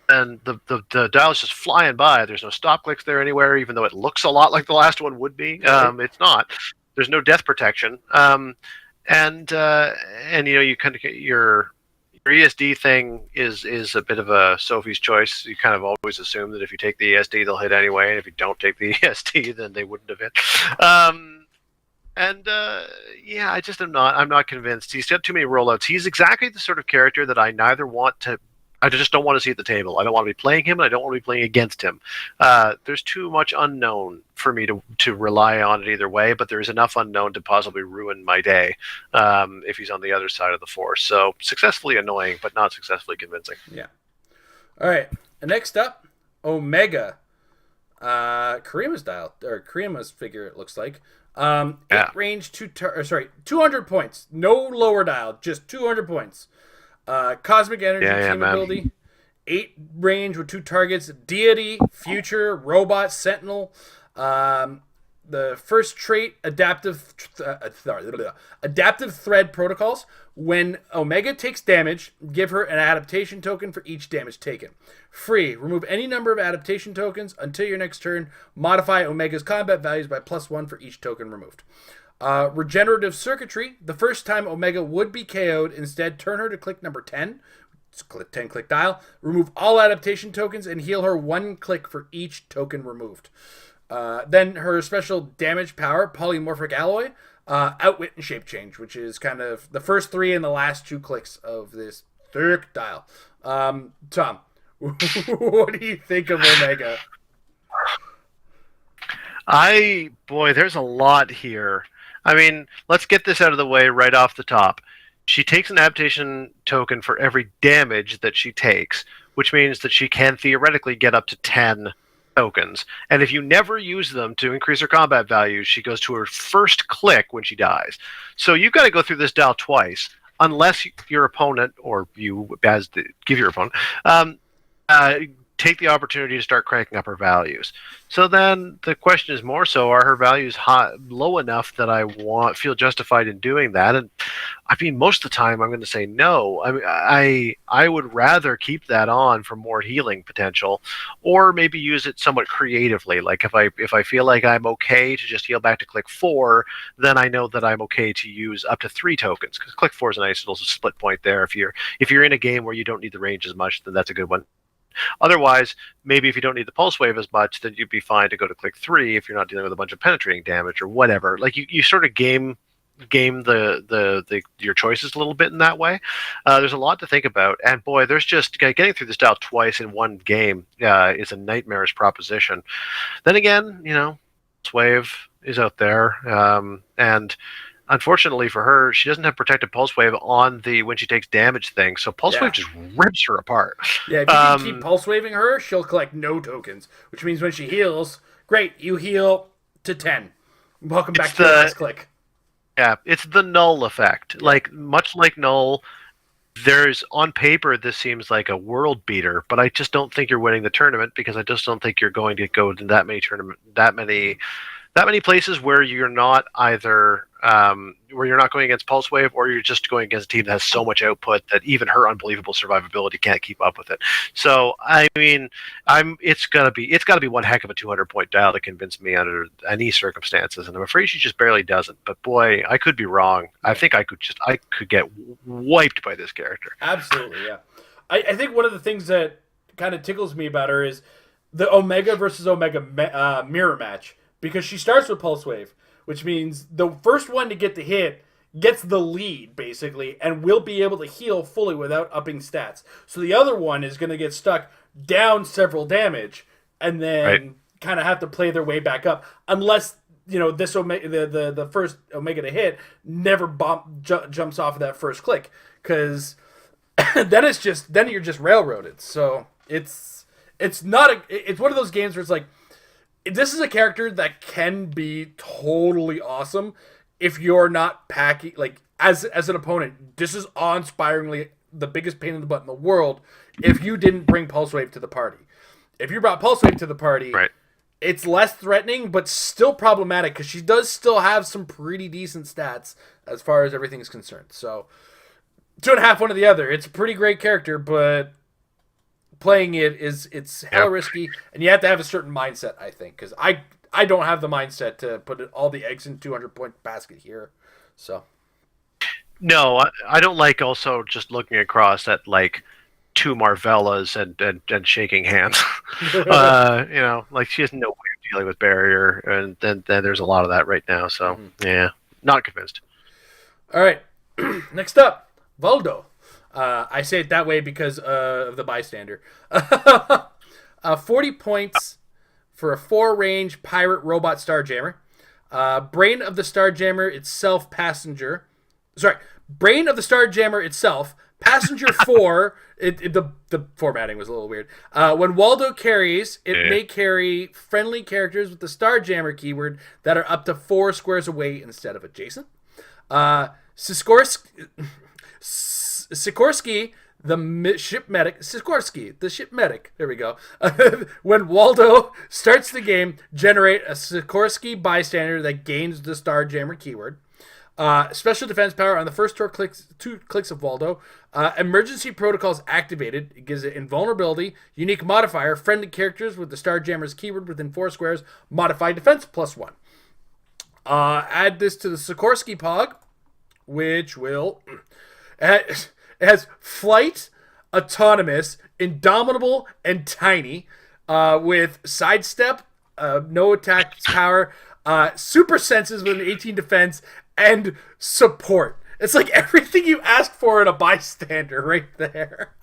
and the dial's just flying by, there's no stop clicks there anywhere, even though it looks a lot like the last one would be. It's not. There's no death protection. And you kind of get your ESD thing is a bit of a Sophie's choice. You kind of always assume that if you take the ESD, they'll hit anyway, and if you don't take the ESD, then they wouldn't have hit. Yeah, I'm not convinced. He's got too many rollouts. He's exactly the sort of character that I just don't want to see at the table. I don't want to be playing him, and I don't want to be playing against him. There's too much unknown for me to rely on it either way, but there is enough unknown to possibly ruin my day if he's on the other side of the force. So successfully annoying, but not successfully convincing. Yeah. All right. Next up, Omega. Kareema's figure, it looks like. 8 range, 200 points. No lower dial, just 200 points. Cosmic energy team ability. 8 range with 2 targets. Deity, future, robot, sentinel. The first trait, adaptive thread protocols. When Omega takes damage, give her an adaptation token for each damage taken. Free. Remove any number of adaptation tokens until your next turn. Modify Omega's combat values by +1 for each token removed. Regenerative circuitry. The first time Omega would be KO'd, instead turn her to click number 10. It's 10 click dial. Remove all adaptation tokens and heal her 1 click for each token removed. Then her special damage power, polymorphic alloy, outwit and shape change, which is kind of the first 3 and the last 2 clicks of this thick dial. Tom, what do you think of Omega? There's a lot here. I mean, let's get this out of the way right off the top. She takes an adaptation token for every damage that she takes, which means that she can theoretically get up to 10 tokens. And if you never use them to increase her combat value, she goes to her first click when she dies. So you've got to go through this dial twice, unless your opponent, or you as give your opponent, take the opportunity to start cranking up her values. So then the question is more so, are her values low enough that I feel justified in doing that? And I mean, most of the time I'm going to say no. I mean, I would rather keep that on for more healing potential, or maybe use it somewhat creatively. Like if I feel like I'm okay to just heal back to click 4, then I know that I'm okay to use up to 3 tokens, because click 4 is a nice little split point there. If you're in a game where you don't need the range as much, then that's a good one. Otherwise, maybe if you don't need the pulse wave as much, then you'd be fine to go to click 3 if you're not dealing with a bunch of penetrating damage or whatever. Like you sort of game your choices a little bit in that way. There's a lot to think about, and boy, there's just getting through this dial twice in one game is a nightmarish proposition. Then again, pulse wave is out there, and unfortunately for her, she doesn't have protected pulse wave on the when she takes damage thing, so pulse wave just rips her apart. Yeah, if you can keep pulse waving her, she'll collect no tokens, which means when she heals, great, you heal to 10. Welcome back to the last click. Yeah, it's the null effect. Like, much like null, there's on paper this seems like a world beater, but I just don't think you're winning the tournament, because I just don't think you're going to go to that many places where you're not either where you're not going against pulse wave, or you're just going against a team that has so much output that even her unbelievable survivability can't keep up with it. So I mean, it's gotta be one heck of a 200-point dial to convince me under any circumstances, and I'm afraid she just barely doesn't. But boy, I could be wrong. I think I could get wiped by this character. Absolutely, yeah. I think one of the things that kind of tickles me about her is the Omega versus Omega mirror match, because she starts with pulse wave, which means the first one to get the hit gets the lead, basically, and will be able to heal fully without upping stats. So the other one is going to get stuck down several damage, and then kind of have to play their way back up, unless this Omega, the first Omega to hit never jumps off of that first click, because then you're just railroaded. So it's one of those games where it's like, this is a character that can be totally awesome if you're not packing, like, as an opponent. This is awe-inspiringly the biggest pain in the butt in the world if you didn't bring Pulse Wave to the party. If you brought Pulse Wave to the party, it's less threatening, but still problematic, because she does still have some pretty decent stats as far as everything is concerned. So, 2.5, one or the other. It's a pretty great character, but playing it's hella risky, and you have to have a certain mindset, I think, because I don't have the mindset to put all the eggs in 200-point basket here. So no, I don't like also just looking across at like 2 Marvellas and shaking hands. Like, she has no way of dealing with barrier, and then there's a lot of that right now. So yeah, not convinced. All right, next up, Voldo. I say it that way because of the bystander. 40 points for a 4-range pirate robot starjammer. Brain of the starjammer itself, passenger. Sorry, brain of the starjammer itself, passenger 4. The formatting was a little weird. When Waldo carries, it may carry friendly characters with the starjammer keyword that are up to 4 squares away instead of adjacent. Sikorsky, ship medic, Sikorsky, the ship medic, there we go. When Voldo starts the game, generate a Sikorsky bystander that gains the Starjammer keyword. Special defense power on the first two clicks of Voldo. Emergency protocols activated. It gives it invulnerability, unique modifier, friendly characters with the Starjammer's keyword within 4 squares, modified defense +1. Add this to the Sikorsky Pog, which will... It has flight, autonomous, indomitable, and tiny, with sidestep, no attack power, super senses with an 18 defense, and support. It's like everything you asked for in a bystander right there.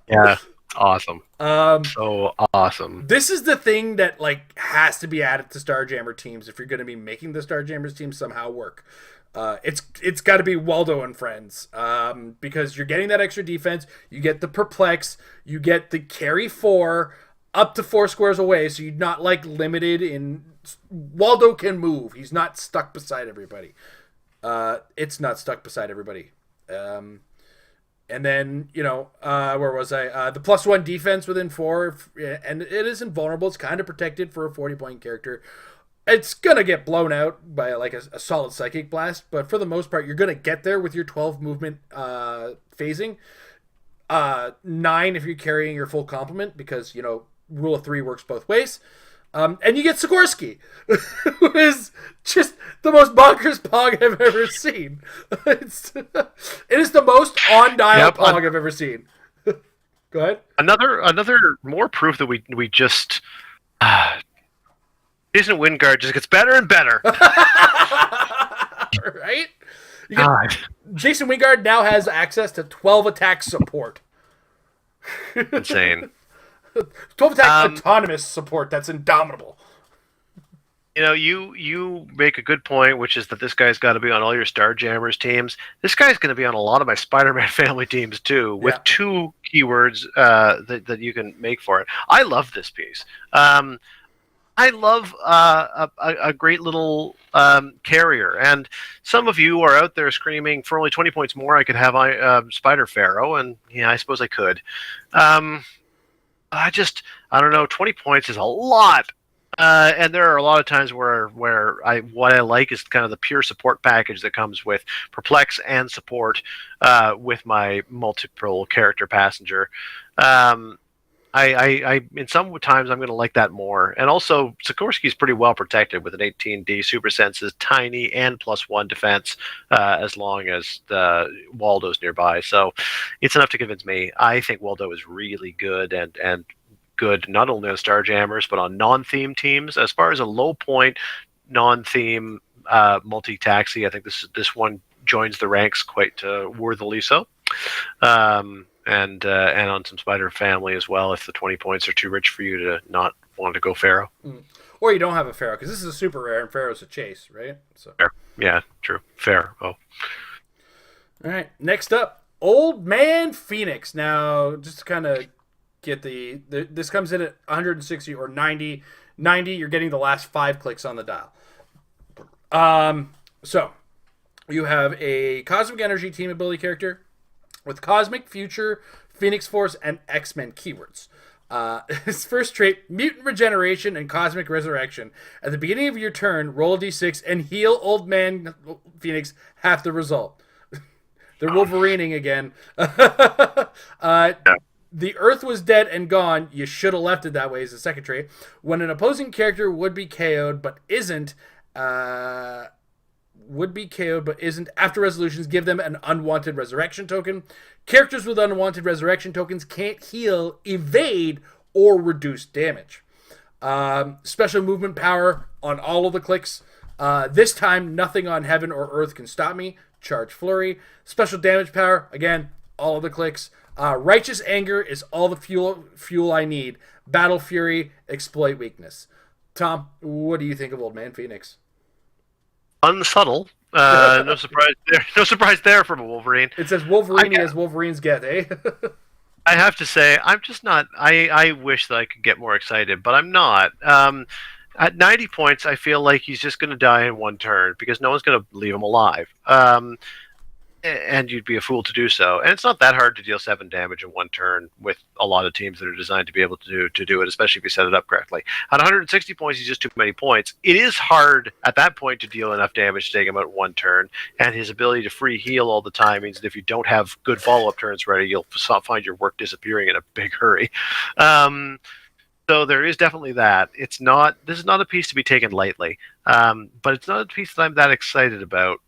Yeah, awesome. So awesome. This is the thing that like has to be added to Starjammer teams if you're going to be making the Starjammers team somehow work. It's got to be Voldo and friends, because you're getting that extra defense. You get the perplex. You get the carry 4 up to 4 squares away, so you're not like limited in. Voldo can move. He's not stuck beside everybody. It's not stuck beside everybody. And then, where was I? The +1 defense within 4, and it is invulnerable. It's kind of protected for a 40-point character. It's going to get blown out by like a solid Psychic Blast, but for the most part, you're going to get there with your 12 movement phasing. 9 if you're carrying your full complement, because, rule of 3 works both ways. And you get Sikorsky, who is just the most bonkers Pog I've ever seen. It is the most on-dial Pog I've ever seen. Go ahead. Another more proof that we just... Jason Wingard just gets better and better. Right? Jason Wingard now has access to 12 attack support. Insane. 12 attack autonomous support. That's indomitable. You make a good point, which is that this guy's got to be on all your Starjammers teams. This guy's going to be on a lot of my Spider-Man family teams too, with 2 keywords that you can make for it. I love this piece. I love a great little carrier, and some of you are out there screaming, for only 20 points more, I could have Spider Pharaoh, and I suppose I could. I don't know, 20 points is a lot. And there are a lot of times where what I like is kind of the pure support package that comes with Perplex and support with my multiple character passenger. I in some times I'm going to like that more. And also, Sikorsky's pretty well protected with an 18D super senses, tiny, and +1 defense, as long as the Voldo's nearby. So it's enough to convince me. I think Voldo is really good and good not only on Starjammers but on non-theme teams. As far as a low point non-theme multi-taxi, I think this one joins the ranks quite worthily so. And on some Spider Family as well, if the 20 points are too rich for you to not want to go Pharaoh. Or you don't have a Pharaoh, because this is a super rare, and Pharaoh's a chase, right? So. Fair. Yeah, true. Fair. Oh. All right, next up, Old Man Phoenix. Now, just to kind of get this comes in at 160 or 90. 90, you're getting the last 5 clicks on the dial. So, you have a Cosmic Energy team ability character with Cosmic, Future, Phoenix Force, and X-Men keywords. His first trait, Mutant Regeneration and Cosmic Resurrection. At the beginning of your turn, roll a d6 and heal Old Man Phoenix half the result. They're Wolverining again. The Earth was dead and gone. You should have left it that way as a second trait. When an opposing character would be KO'd but isn't... after resolutions, give them an unwanted resurrection token. Characters with unwanted resurrection tokens can't heal, evade, or reduce damage. Special movement power on all of the clicks. This time, nothing on heaven or earth can stop me. Charge flurry. Special damage power, again, all of the clicks. Righteous anger is all the fuel I need. Battle fury, exploit weakness. Tom, what do you think of Old Man Phoenix? Unsubtle. No surprise there. No surprise there from a Wolverine. It says Wolverine as Wolverines get, eh? I have to say, I'm just not. I wish that I could get more excited, but I'm not. At 90 points, I feel like he's just going to die in one turn because no one's going to leave him alive. and you'd be a fool to do so. And it's not that hard to deal 7 damage in one turn with a lot of teams that are designed to be able to do it, especially if you set it up correctly. At 160 points, he's just too many points. It is hard at that point to deal enough damage to take him out one turn, and his ability to free heal all the time means that if you don't have good follow-up turns ready, you'll find your work disappearing in a big hurry. So there is definitely that. This is not a piece to be taken lightly, but it's not a piece that I'm that excited about.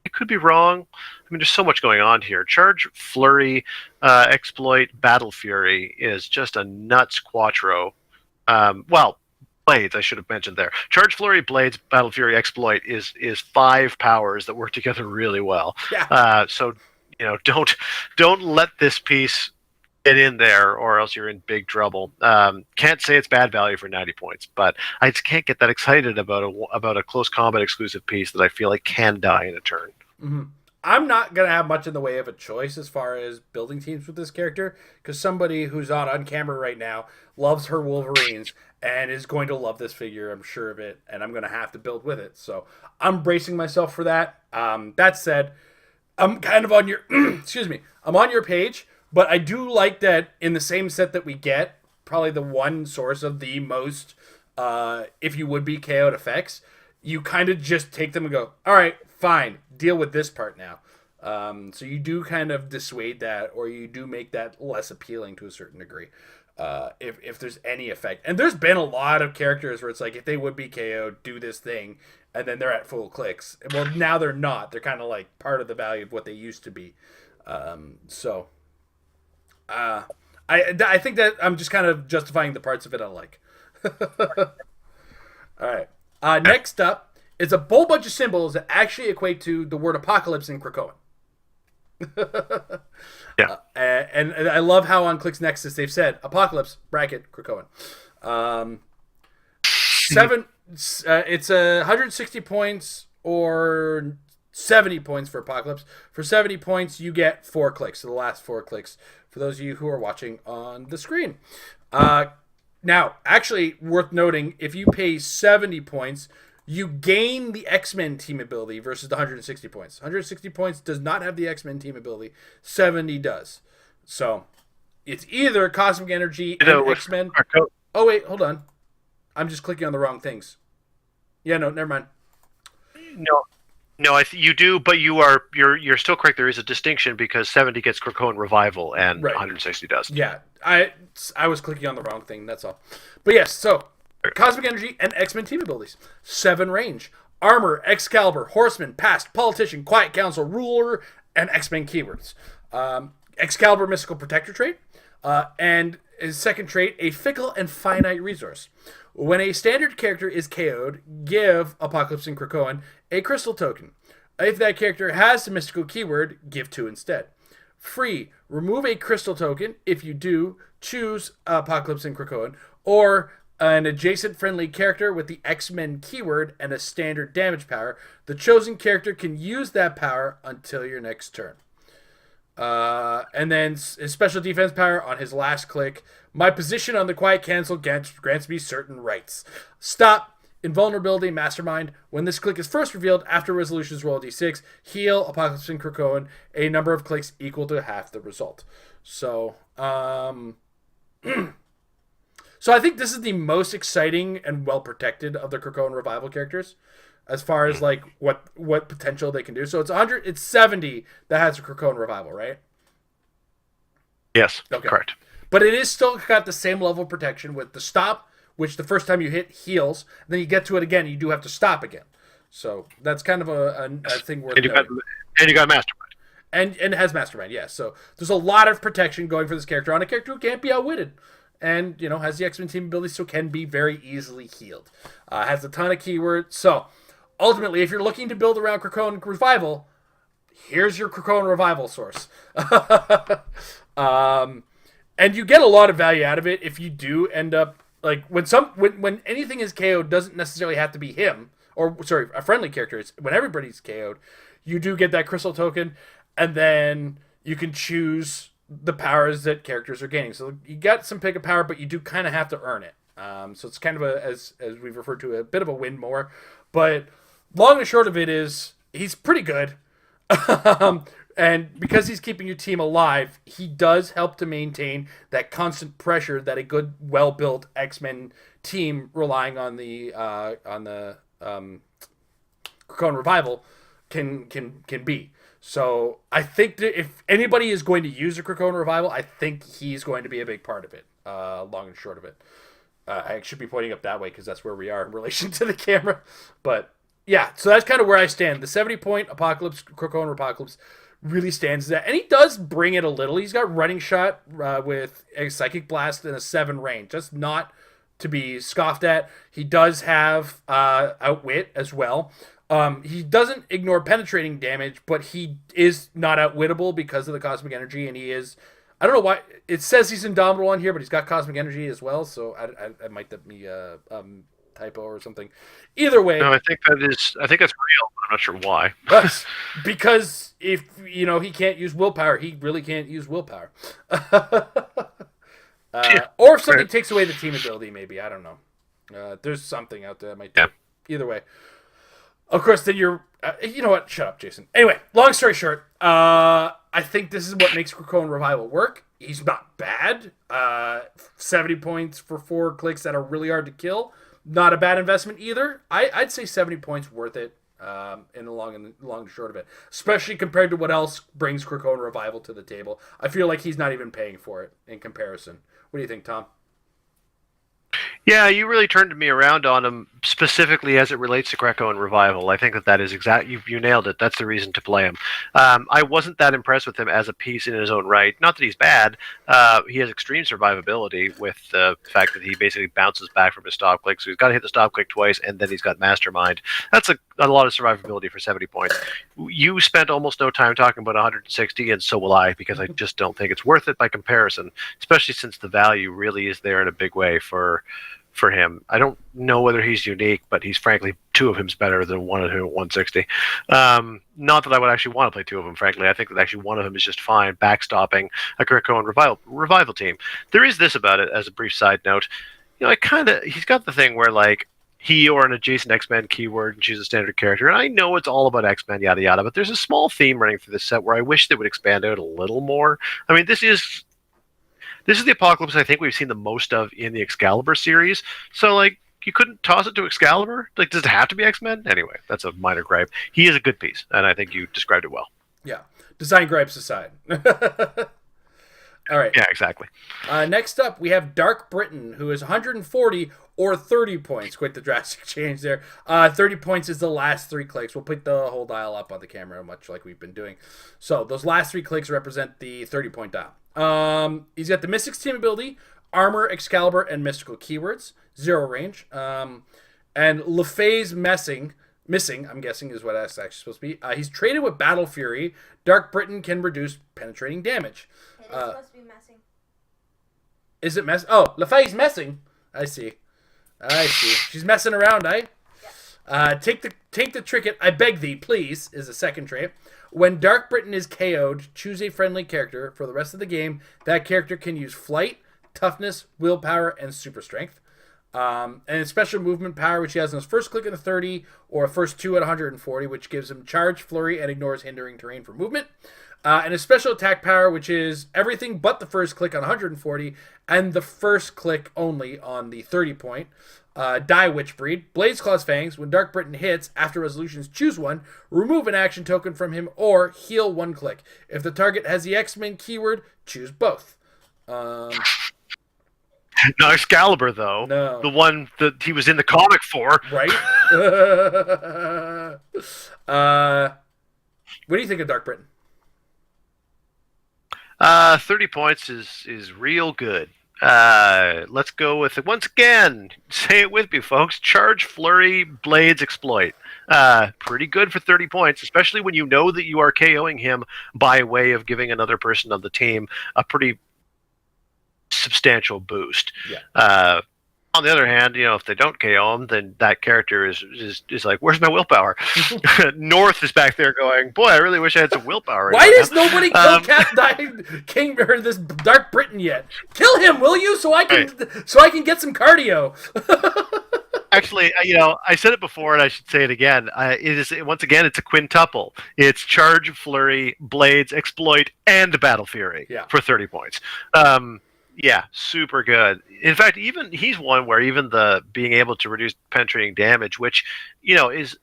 I could be wrong. I mean, there's so much going on here. Charge, Flurry, Exploit, Battle Fury is just a nuts quattro. Blades, I should have mentioned there. Charge, Flurry, Blades, Battle Fury, Exploit is 5 powers that work together really well. Yeah. So don't let this piece get in there, or else you're in big trouble. Can't say it's bad value for 90 points, but I just can't get that excited about a close combat exclusive piece that I feel like can die in a turn. Mm-hmm. I'm not going to have much in the way of a choice as far as building teams with this character, because somebody who's not on camera right now loves her Wolverines and is going to love this figure, I'm sure of it, and I'm going to have to build with it. So I'm bracing myself for that. That said, I'm kind of on your excuse me, I'm on your page, but I do like that in the same set that we get, probably the one source of the most if you would be KO'd effects, you kind of just take them and go, all right, fine, deal with this part now. So you do kind of dissuade that, or you do make that less appealing to a certain degree. If there's any effect. And there's been a lot of characters where it's like, if they would be KO'd, do this thing, and then they're at full clicks. Well, now they're not. They're kind of like part of the value of what they used to be. I think that I'm just kind of justifying the parts of it I like. All right. Next up is a whole bunch of symbols that actually equate to the word apocalypse in Krakoan. Yeah. And I love how on Clixnexus they've said apocalypse bracket Krakoan. It's 160 points or 70 points for apocalypse. For 70 points, you get 4 clicks. So the last 4 clicks for those of you who are watching on the screen. Now, actually worth noting, if you pay 70 points, you gain the X-Men team ability versus the 160 points. 160 points does not have the X-Men team ability. 70 does. So it's either Cosmic Energy and X-Men. Oh, wait, hold on. I'm just clicking on the wrong things. Yeah, no, never mind. No, you do, but you're still correct. There is a distinction because 70 gets Krakoan Revival and 160 does. Yeah, I was clicking on the wrong thing. That's all. But yes, so Cosmic Energy and X-Men team abilities. 7 range. Armor, Excalibur, Horseman, Past, Politician, Quiet Council, Ruler, and X-Men keywords. Excalibur Mystical Protector trait. And his second trait, a fickle and finite resource. When a standard character is KO'd, give Apocalypse in Krakoan a crystal token. If that character has the mystical keyword, give 2 instead. Free, remove a crystal token. If you do, choose Apocalypse in Krakoan, or an adjacent friendly character with the X-Men keyword and a standard damage power. The chosen character can use that power until your next turn. And then his special defense power on his last click. My position on the Quiet Cancel grants me certain rights. Stop, Invulnerability, Mastermind. When this click is first revealed, after resolutions roll a d6, heal Apocalypse in Krakoan a number of clicks equal to half the result. So, so I think this is the most exciting and well protected of the Krakoan Revival characters, as far as like what potential they can do. So it's 70 that has a Krakoan Revival, right? Yes, okay. Correct. But it is still got the same level of protection with the stop, which the first time you hit heals, and then you get to it again, you do have to stop again. So that's kind of a thing worth noting. And you got Mastermind. And it has Mastermind, yes. So there's a lot of protection going for this character on a character who can't be outwitted. And, has the X-Men team ability, so can be very easily healed. Has a ton of keywords. So, ultimately, if you're looking to build around Krakoan Revival, here's your Krakoan Revival source. And you get a lot of value out of it if you do end up, like, when anything is KO'd, doesn't necessarily have to be him, or, sorry, a friendly character. It's when everybody's KO'd, you do get that crystal token, and then you can choose the powers that characters are gaining. So you got some pick of power, but you do kind of have to earn it. So it's kind of as we've referred to, a bit of a win more. But long and short of it is, he's pretty good. And because he's keeping your team alive, he does help to maintain that constant pressure that a good, well-built X-Men team relying on the Krakoan Revival can be. So I think that if anybody is going to use a Krakoan Revival, I think he's going to be a big part of it. Long and short of it. I should be pointing up that way because that's where we are in relation to the camera. But yeah, so that's kind of where I stand. The 70-point Apocalypse, Krakoan Apocalypse really stands that. And he does bring it a little. He's got running shot with a Psychic Blast and a 7 range. That's not to be scoffed at. He does have Outwit as well. He doesn't ignore penetrating damage, but he is not outwittable because of the cosmic energy, and he is... I don't know why... It says he's indomitable on here, but he's got cosmic energy as well, so I might be a typo or something. Either way... No, I think that's real, but I'm not sure why. Because if, he can't use willpower, he really can't use willpower. Or if something takes away the team ability, maybe. I don't know. There's something out there that might do. Yeah. Either way. Of course, then you're... you know what? Shut up, Jason. Anyway, long story short, I think this is what makes Krakoan Revival work. He's not bad. 70 points for 4 clicks that are really hard to kill. Not a bad investment either. I'd say 70 points worth it in the long and short of it. Especially compared to what else brings Krakoan Revival to the table. I feel like he's not even paying for it in comparison. What do you think, Tom? Yeah, you really turned me around on him, specifically as it relates to Krakoan Revival. I think that is exact. You nailed it. That's the reason to play him. I wasn't that impressed with him as a piece in his own right. Not that he's bad. He has extreme survivability with the fact that he basically bounces back from his stop click. So he's got to hit the stop click twice, and then he's got Mastermind. That's a lot of survivability for 70 points. You spent almost no time talking about 160, and so will I, because I just don't think it's worth it by comparison, especially since the value really is there in a big way for him. I don't know whether he's unique, but he's frankly 2 of him's better than 1 of him at 160. Not that I would actually want to play 2 of them, frankly. I think that actually 1 of them is just fine, backstopping a Krakoan revival team. There is this about it, as a brief side note. He's got the thing where, like, he or an adjacent X-Men keyword and choose a standard character. And I know it's all about X-Men, yada yada, but there's a small theme running through this set where I wish they would expand out a little more. I mean, this is the Apocalypse I think we've seen the most of in the Excalibur series. So, like, you couldn't toss it to Excalibur? Like, does it have to be X-Men? Anyway, that's a minor gripe. He is a good piece, and I think you described it well. Yeah. Design gripes aside. All right. Yeah, exactly. Next up, we have Dark Britain, who is 140 or 30 points. Quite the drastic change there. 30 points is the last 3 clicks. We'll put the whole dial up on the camera, much like we've been doing. So those last 3 clicks represent the 30-point dial. He's got the Mystics team ability, Armor, Excalibur, and Mystical keywords. 0 range. And LeFay's Missing, I'm guessing, is what that's actually supposed to be. He's traded with Battle Fury. Dark Britain can reduce penetrating damage. It is supposed to be messing. Is it mess? Oh, LeFay's messing. I see. She's messing around, eh? Yes. Take the trinket, I beg thee, please, is the second trait. When Dark Britain is KO'd, choose a friendly character. For the rest of the game, that character can use Flight, Toughness, Willpower, and Super Strength. And his special movement power, which he has on his first click at a 30, or first 2 at 140, which gives him Charge, Flurry, and ignores hindering terrain for movement. And his special attack power, which is everything but the first click on 140, and the first click only on the 30-point. Die Witchbreed, Blaze Claw's Fangs. When Dark Britain hits, after resolutions, choose one, remove an action token from him, or heal 1 click. If the target has the X-Men keyword, choose both. Not Excalibur, though. No. The one that he was in the comic for. Right? What do you think of Dark Britain? 30 points is real good. Let's go with it once again. Say it with me, folks. Charge, Flurry, Blades, Exploit. Pretty good for 30 points, especially when you know that you are KOing him by way of giving another person on the team a pretty substantial boost. Yeah. On the other hand, if they don't KO him, then that character is like, where's my willpower? North is back there going, boy, I really wish I had some willpower. Why does nobody kill King or this Dark Britain yet? Kill him, will you? So I can get some cardio. Actually, I said it before, and I should say it again. Once again, it's a quintuple. It's Charge, Flurry, Blades, Exploit, and Battle Fury Yeah. for 30 points. Yeah, super good. In fact, even he's one where even the being able to reduce penetrating damage, which is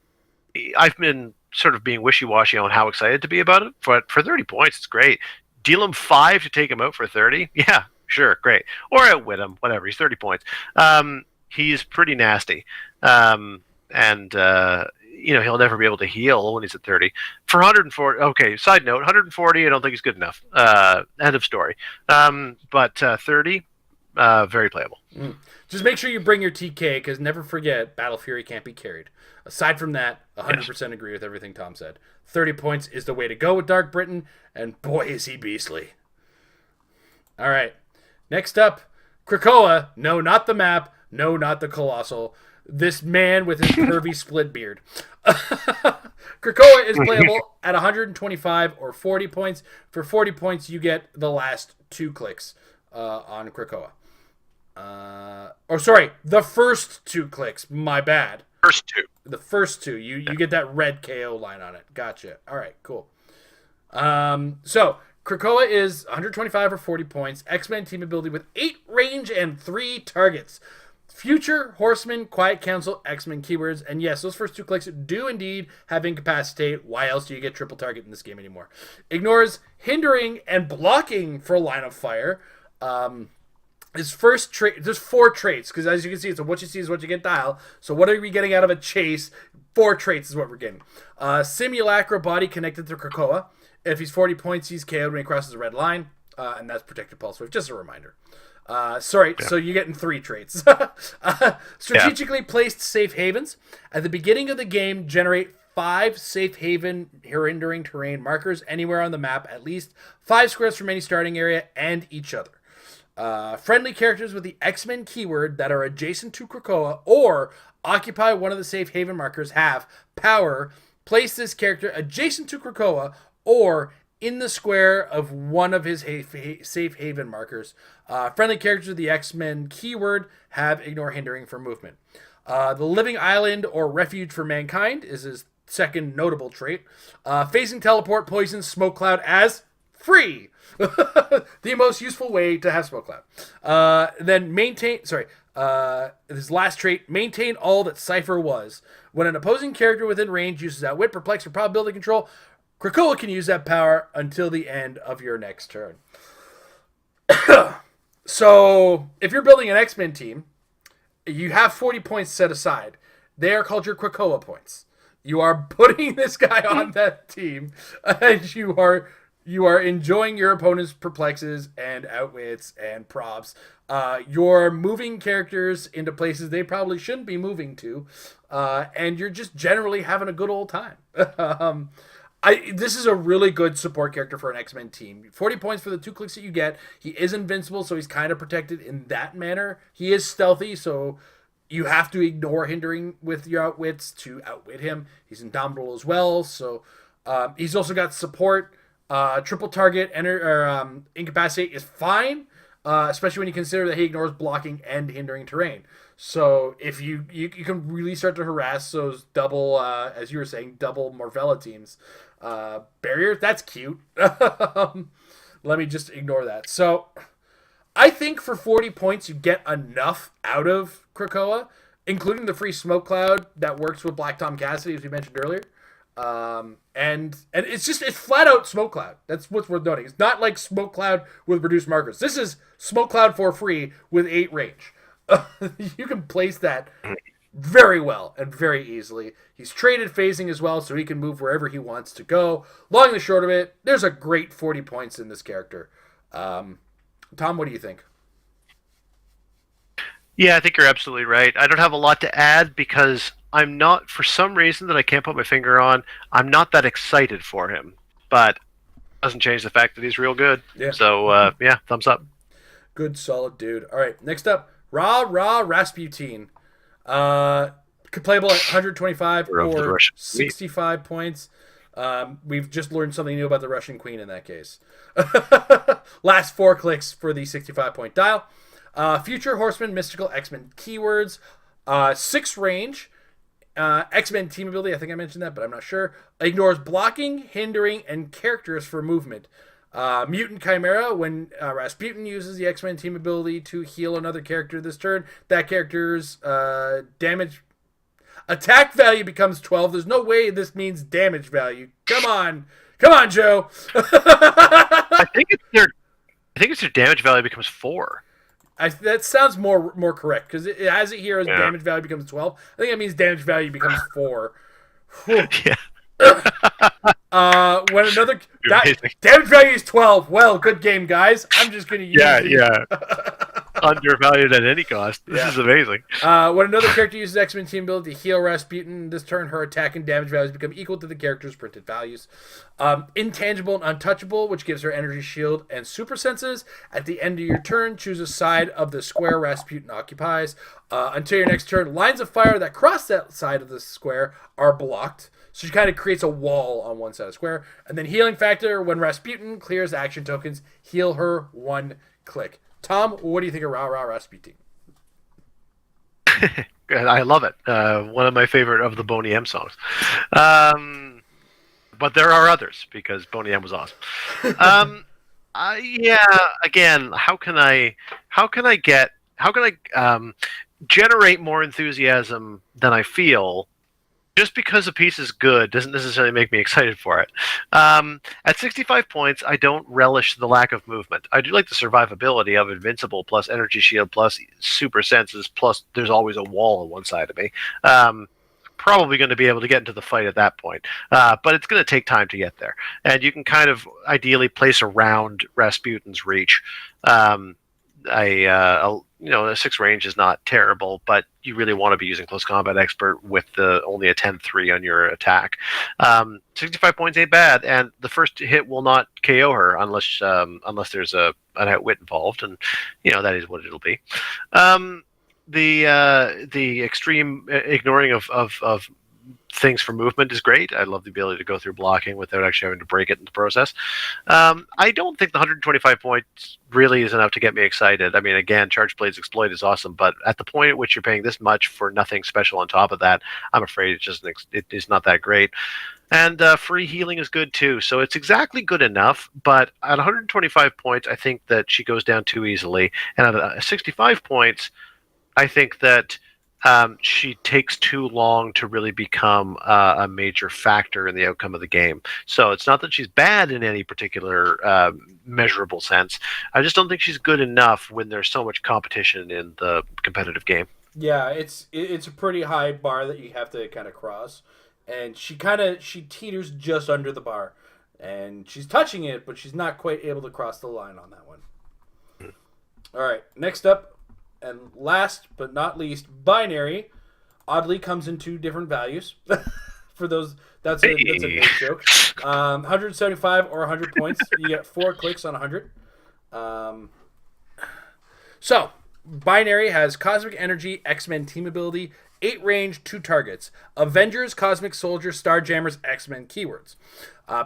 I've been sort of being wishy-washy on how excited to be about it. But for 30 points, it's great. Deal him 5 to take him out for 30. Yeah, sure, great. Or outwit him, whatever. He's 30 points. He's pretty nasty, and he'll never be able to heal when he's at 30. For 140, okay. Side note: 140, I don't think he's good enough. End of story. But 30, very playable. Just make sure you bring your TK, because never forget, Battle Fury can't be carried. Aside from that, 100% agree with everything Tom said. 30 points is the way to go with Dark Britain, and boy is he beastly. All right, next up, Krakoa. No, not the map. No, not the Colossal. This man with his curvy split beard. Krakoa is playable at 125 or 40 points. For 40 points, you get the last 2 clicks on Krakoa. The first 2 clicks. My bad. First 2. The first 2. You get that red KO line on it. Gotcha. All right, cool. So Krakoa is 125 or 40 points. X-Men team ability with 8 range and 3 targets. Future, Horseman, Quiet Council, X-Men keywords, and yes, those first 2 clicks do indeed have Incapacitate. Why else do you get triple target in this game anymore? Ignores hindering and blocking for line of fire. His first trait, there's 4 traits, because as you can see, it's a what you see is what you get dial. So what are we getting out of a chase? 4 traits is what we're getting. Simulacra body connected to Krakoa. If he's 40 points, he's KO'd when he crosses the red line, and that's Protected Pulse Wave. Just a reminder. So you're getting 3 traits. Strategically placed safe havens. At the beginning of the game, generate 5 safe haven hindering terrain markers anywhere on the map, at least 5 squares from any starting area and each other. Friendly characters with the X-Men keyword that are adjacent to Krakoa or occupy one of the safe haven markers have power. Place this character adjacent to Krakoa or in the square of one of his safe haven markers. Friendly characters with the X-Men keyword have ignore hindering for movement. The living island or refuge for mankind is his second notable trait. Facing teleport, poison, smoke cloud as free. The most useful way to have smoke cloud. Then his last trait, maintain all that Cypher was. When an opposing character within range uses Outwit, Perplex, or Probability Control, Krakoa can use that power until the end of your next turn. So, if you're building an X-Men team, you have 40 points set aside. They are called your Krakoa points. You are putting this guy on that team, and you are enjoying your opponent's perplexes and outwits and props. You're moving characters into places they probably shouldn't be moving to, and you're just generally having a good old time. This is a really good support character for an X-Men team. 40 points for the 2 clicks that you get. He is invincible, so he's kind of protected in that manner. He is stealthy, so you have to ignore hindering with your outwits to outwit him. He's indomitable as well, so he's also got support. Triple target incapacitate is fine, especially when you consider that he ignores blocking and hindering terrain. So if you can really start to harass those double, as you were saying, double Morvella teams. Barrier, that's cute. Let me just ignore that. So I think for 40 points you get enough out of Krakoa, including the free smoke cloud that works with Black Tom Cassidy, as we mentioned earlier. And it's flat out smoke cloud. That's what's worth noting. It's not like smoke cloud with reduced markers. This is smoke cloud for free with 8 range. You can place that very well and very easily. He's traded phasing as well, so he can move wherever he wants to go. Long and the short of it, there's a great 40 points in this character. Tom, what do you think? Yeah, I think you're absolutely right. I don't have a lot to add because I'm not, for some reason that I can't put my finger on, I'm not that excited for him. But it doesn't change the fact that he's real good. Yeah. So, thumbs up. Good, solid dude. All right, next up, Rasputin. Playable at 125 or 65 points. We've just learned something new about the Russian Queen in that case. Last 4 clicks for the 65-point dial. Future Horseman, Mystical, X-Men keywords. 6 range. X-Men team ability, I think I mentioned that, but I'm not sure. Ignores blocking, hindering, and characters for movement. Mutant Chimera, when Rasputin uses the X-Men team ability to heal another character this turn, that character's damage attack value becomes 12. There's no way this means damage value. Come on. Come on, Joe. I think it's their damage value becomes 4. That sounds more correct because it has it here as damage value becomes 12. I think that means damage value becomes 4. Yeah. When another damage value is 12. Well, good game, guys. I'm just gonna use undervalued at any cost. This is amazing. When another character uses X-Men team ability to heal Rasputin this turn, her attack and damage values become equal to the character's printed values. Intangible and untouchable, which gives her energy shield and super senses. At the end of your turn, choose a side of the square Rasputin occupies. Until your next turn, lines of fire that cross that side of the square are blocked. So she kind of creates a wall on one side of the square. And then healing factor, when Rasputin clears action tokens, heal her 1 click. Tom, what do you think of Rah Rah Rasputin? I love it. One of my favorite of the Boney M songs. But there are others because Boney M was awesome. Again, how can I generate more enthusiasm than I feel? Just because a piece is good doesn't necessarily make me excited for it. At 65 points, I don't relish the lack of movement. I do like the survivability of Invincible plus Energy Shield plus Super Senses plus there's always a wall on one side of me. Probably going to be able to get into the fight at that point. But it's going to take time to get there. And you can kind of ideally place around Rasputin's reach. A 6 range is not terrible, but you really want to be using Close Combat Expert with only a 10-3 on your attack. 65 points ain't bad, and the first hit will not KO her unless there's an outwit involved, and that is what it'll be. The extreme ignoring of things for movement is great. I love the ability to go through blocking without actually having to break it in the process. I don't think the 125 points really is enough to get me excited. I mean, again, Charge Blade's Exploit is awesome, but at the point at which you're paying this much for nothing special on top of that, I'm afraid it is not that great. And free healing is good too, so it's exactly good enough, but at 125 points, I think that she goes down too easily. And at 65 points, I think that she takes too long to really become a major factor in the outcome of the game. So it's not that she's bad in any particular measurable sense. I just don't think she's good enough when there's so much competition in the competitive game. Yeah, it's a pretty high bar that you have to kind of cross, and she teeters just under the bar, and she's touching it, but she's not quite able to cross the line on that one. All right, next up. And last but not least, Binary oddly comes in 2 different values. For those, that's a big joke. 175 or 100 points. You get 4 clicks on 100. So, Binary has Cosmic Energy, X-Men team ability, 8 range, 2 targets. Avengers, Cosmic Soldier, Starjammers, X-Men keywords.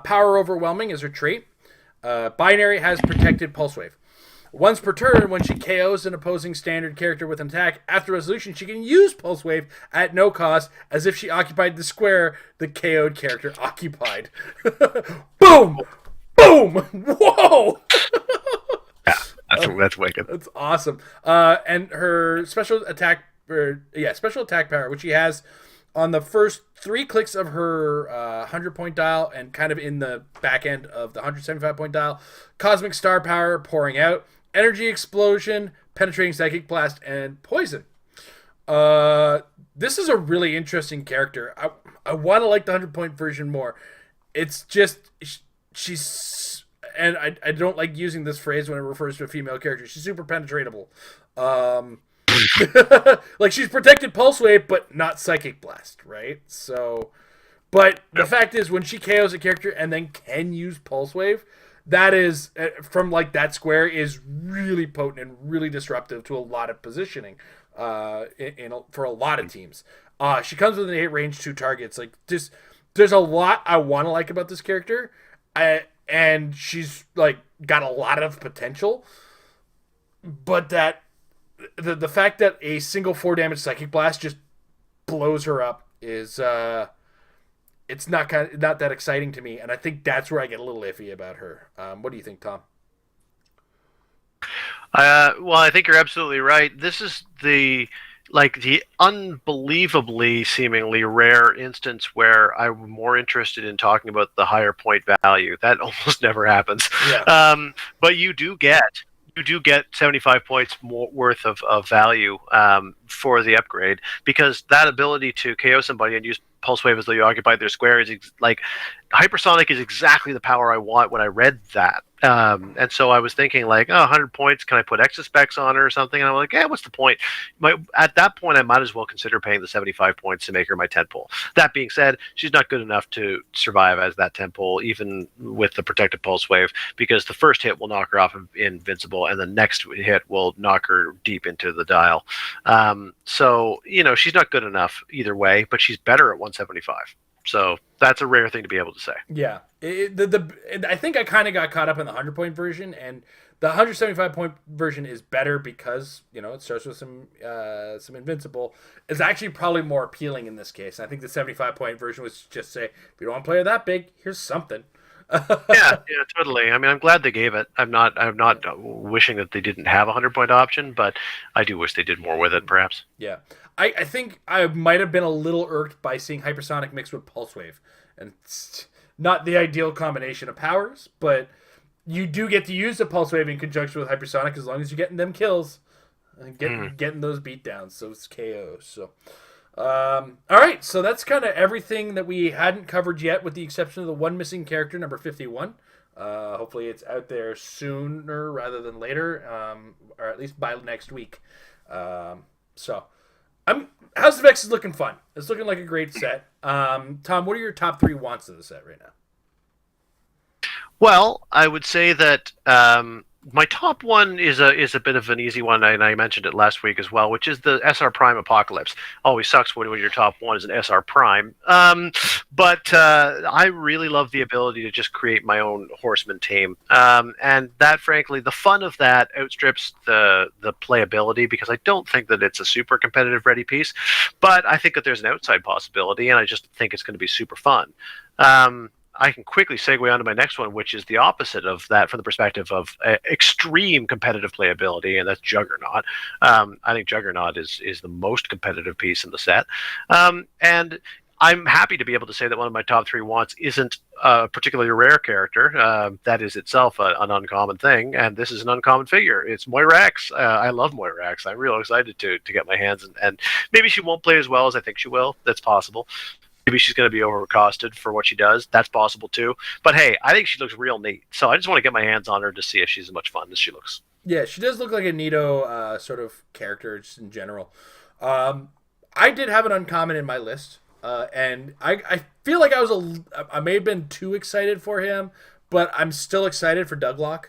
Power Overwhelming is her trait. Binary has Protected Pulse Wave. Once per turn, when she KOs an opposing standard character with an attack, after resolution, she can use Pulse Wave at no cost, as if she occupied the square the KO'd character occupied. Boom! Boom! Whoa! That's wicked. That's awesome. And her special attack power, which she has on the first 3 clicks of her 100-point dial and kind of in the back end of the 175-point dial, Cosmic Star Power pouring out, Energy Explosion, Penetrating Psychic Blast, and Poison. This is a really interesting character. I want to like the 100-point version more. It's just, she's, and I don't like using this phrase when it refers to a female character. She's super penetratable. Like, she's Protected Pulse Wave, but not Psychic Blast, right? So, but the fact is, when she KOs a character and then can use Pulse Wave, that is, from like that square, is really potent and really disruptive to a lot of positioning for a lot of teams. She comes with an 8 range, 2 targets. Like, just, there's a lot I want to like about this character. And she's like got a lot of potential, but that the fact that a single 4 damage psychic blast just blows her up is it's not that exciting to me, and I think that's where I get a little iffy about her. What do you think, Tom? Well, I think you're absolutely right. This is the unbelievably seemingly rare instance where I'm more interested in talking about the higher point value. That almost never happens. Yeah. But you do get 75 points more worth of value for the upgrade, because that ability to KO somebody and use Pulse Wave as though you occupied their square is like hypersonic is exactly the power I want when I read that. And so I was thinking like, oh, 100 points, can I put extra specs on her or something? And I'm like, what's the point? At that point, I might as well consider paying the 75 points to make her my 10 pole. That being said, she's not good enough to survive as that 10 pole, even with the protected Pulse Wave, because the first hit will knock her off invincible, and the next hit will knock her deep into the dial. So, she's not good enough either way, but she's better at 175. So that's a rare thing to be able to say. Yeah, I think I kind of got caught up in the 100 point version, and the 175 point version is better because it starts with some invincible. Is actually probably more appealing in this case. I think the 75 point version was just say, if you don't want to play her that big, here's something. Yeah, totally. I mean, I'm glad they gave it. I'm not wishing that they didn't have a 100 point option, but I do wish they did more with it, perhaps. Yeah, I think I might have been a little irked by seeing hypersonic mixed with pulse wave, and it's not the ideal combination of powers, but you do get to use the pulse wave in conjunction with hypersonic as long as you're getting them kills and getting those beatdowns. So it's KOs. So. All right, so that's kind of everything that we hadn't covered yet, with the exception of the one missing character, number 51. Hopefully it's out there sooner rather than later, or at least by next week. So, House of X is looking fun. It's looking like a great set. Tom, what are your top 3 wants of the set right now? Well, I would say that my top one is a bit of an easy one, and I mentioned it last week as well, which is the SR Prime Apocalypse. Always sucks when your top one is an SR Prime, but I really love the ability to just create my own horseman team, and that, frankly, the fun of that outstrips the playability, because I don't think that it's a super competitive ready piece, but I think that there's an outside possibility, and I just think it's going to be super fun. I can quickly segue onto my next one, which is the opposite of that from the perspective of extreme competitive playability, and that's Juggernaut. I think Juggernaut is the most competitive piece in the set. And I'm happy to be able to say that one of my top 3 wants isn't a particularly rare character. That is itself an uncommon thing, and this is an uncommon figure. It's Moira X. I love Moira X. I'm real excited to get my hands, and maybe she won't play as well as I think she will. That's possible. Maybe she's going to be overcosted for what she does. That's possible too. But hey, I think she looks real neat. So I just want to get my hands on her to see if she's as much fun as she looks. Yeah, she does look like a neato sort of character just in general. I did have an uncommon in my list, and I feel like I may have been too excited for him, but I'm still excited for Douglock.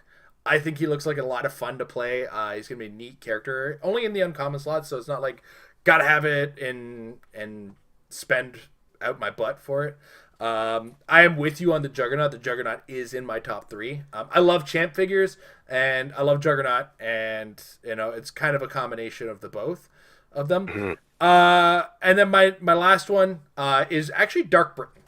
I think he looks like a lot of fun to play. He's going to be a neat character, only in the uncommon slot, so it's not like gotta have it and spend out my butt for it. I am with you on the Juggernaut. The Juggernaut is in my top 3. I love champ figures, and I love Juggernaut, and it's kind of a combination of the both of them. Mm-hmm. And then my last one is actually Dark Britain.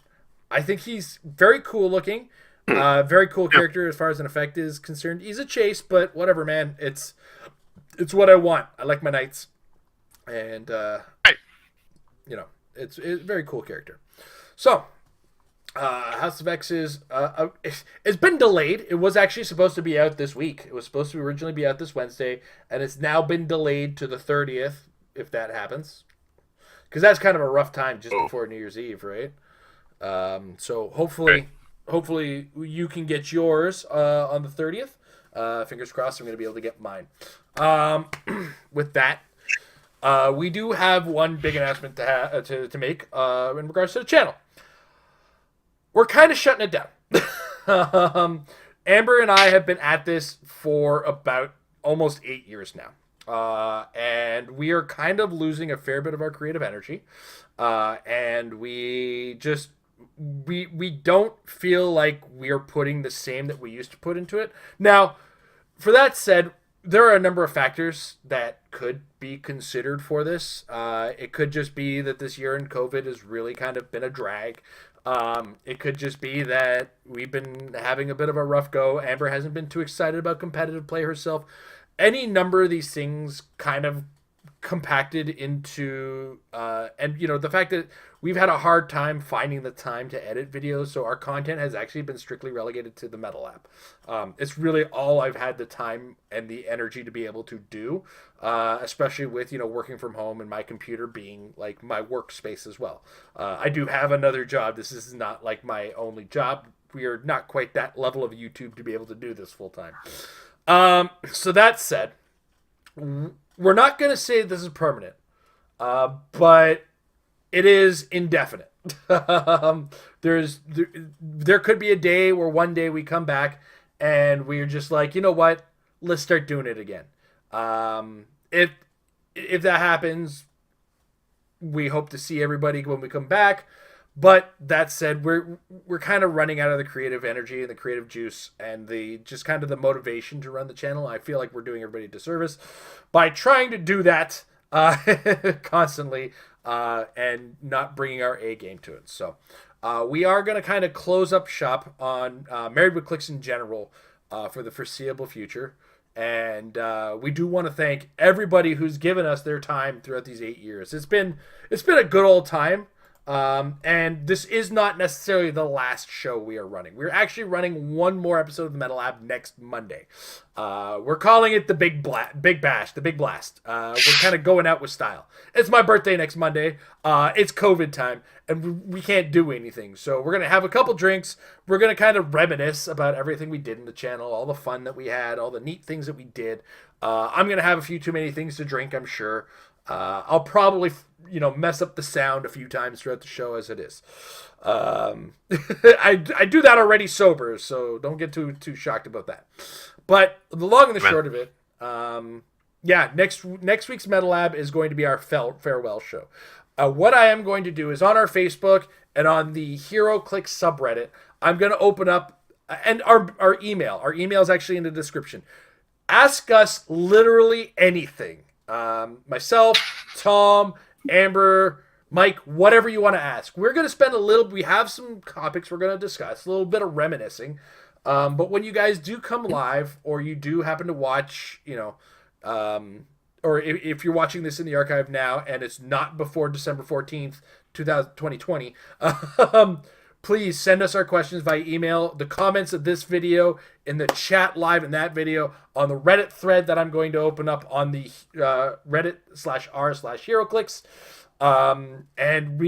I think he's very cool looking, very cool character as far as an effect is concerned. He's a chase, but whatever, man. It's what I want. I like my knights, and It's a very cool character. So, House of X is it's been delayed. It was actually supposed to be out this week. It was supposed to originally be out this Wednesday, and it's now been delayed to the 30th, if that happens. Because that's kind of a rough time just before New Year's Eve, right? So hopefully you can get yours on the 30th. Fingers crossed I'm going to be able to get mine. With that, we do have one big announcement to make in regards to the channel. We're kind of shutting it down. Amber and I have been at this for about almost 8 years now. And we are kind of losing a fair bit of our creative energy. And we don't feel like we are putting the same that we used to put into it. Now, for that said, there are a number of factors that could be considered for this. It could just be that this year in COVID has really kind of been a drag. It could just be that we've been having a bit of a rough go. Amber hasn't been too excited about competitive play herself. Any number of these things kind of compacted into and the fact that we've had a hard time finding the time to edit videos, so our content has actually been strictly relegated to the Metal app. It's really all I've had the time and the energy to be able to do, especially with working from home and my computer being like my workspace as well. I do have another job. This is not like my only job. We are not quite that level of YouTube to be able to do this full time. So that said, we're not going to say this is permanent, but it is indefinite. There could be a day where one day we come back and we're just like, you know what, let's start doing it again. If that happens, we hope to see everybody when we come back. But that said, we're kind of running out of the creative energy and the creative juice and the just kind of the motivation to run the channel. I feel like we're doing everybody a disservice by trying to do that constantly and not bringing our A game to it. So we are going to kind of close up shop on Married with Clicks in general for the foreseeable future. And we do want to thank everybody who's given us their time throughout these 8 years. It's been a good old time. And this is not necessarily the last show we are running. We're actually running one more episode of the Metal Lab next Monday. We're calling it the Big Bash, the Big Blast. We're kind of going out with style. It's my birthday next Monday. It's COVID time, and we can't do anything. So we're going to have a couple drinks. We're going to kind of reminisce about everything we did in the channel, all the fun that we had, all the neat things that we did. I'm going to have a few too many things to drink, I'm sure. I'll probably, mess up the sound a few times throughout the show as it is. I do that already sober, so don't get too shocked about that. But the long and the short of it, next week's Metal Lab is going to be our farewell show. What I am going to do is on our Facebook and on the Heroclix subreddit, I'm going to open up and our email. Our email is actually in the description. Ask us literally anything. Myself, Tom, Amber, Mike, whatever you want to ask. We're going to spend we have some topics we're going to discuss, a little bit of reminiscing. But when you guys do come live or you do happen to watch, or if you're watching this in the archive now and it's not before December 14th, 2020, please send us our questions via email, the comments of this video, in the chat live in that video, on the Reddit thread that I'm going to open up on the Reddit/r/Heroclix. And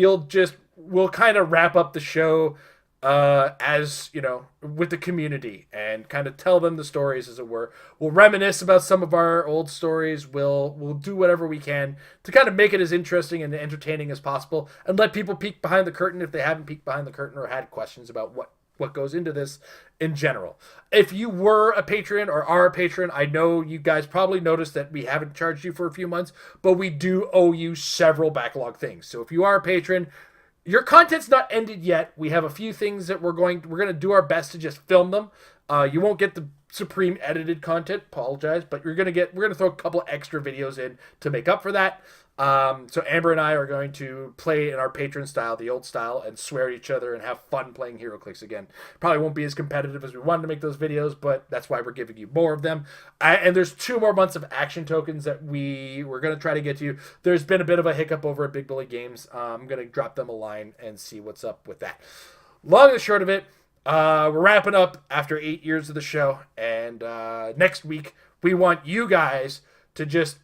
we'll kind of wrap up the show as with the community and kind of tell them the stories, as it were. We'll reminisce about some of our old stories. We'll do whatever we can to kind of make it as interesting and entertaining as possible, and let people peek behind the curtain if they haven't peeked behind the curtain or had questions about what goes into this in general. If you were a patron or are a patron, I know you guys probably noticed that we haven't charged you for a few months, but we do owe you several backlog things. So if you are a patron, your content's not ended yet. We have a few things that we're going to do our best to just film them. You won't get the supreme edited content, apologize, but we're going to throw a couple extra videos in to make up for that. So Amber and I are going to play in our patron style, the old style, and swear at each other and have fun playing Heroclix again. Probably won't be as competitive as we wanted to make those videos, but that's why we're giving you more of them. And there's 2 more months of action tokens that we're going to try to get to you. There's been a bit of a hiccup over at Big Bully Games. I'm going to drop them a line and see what's up with that. Long and short of it, we're wrapping up after 8 years of the show, and next week we want you guys to just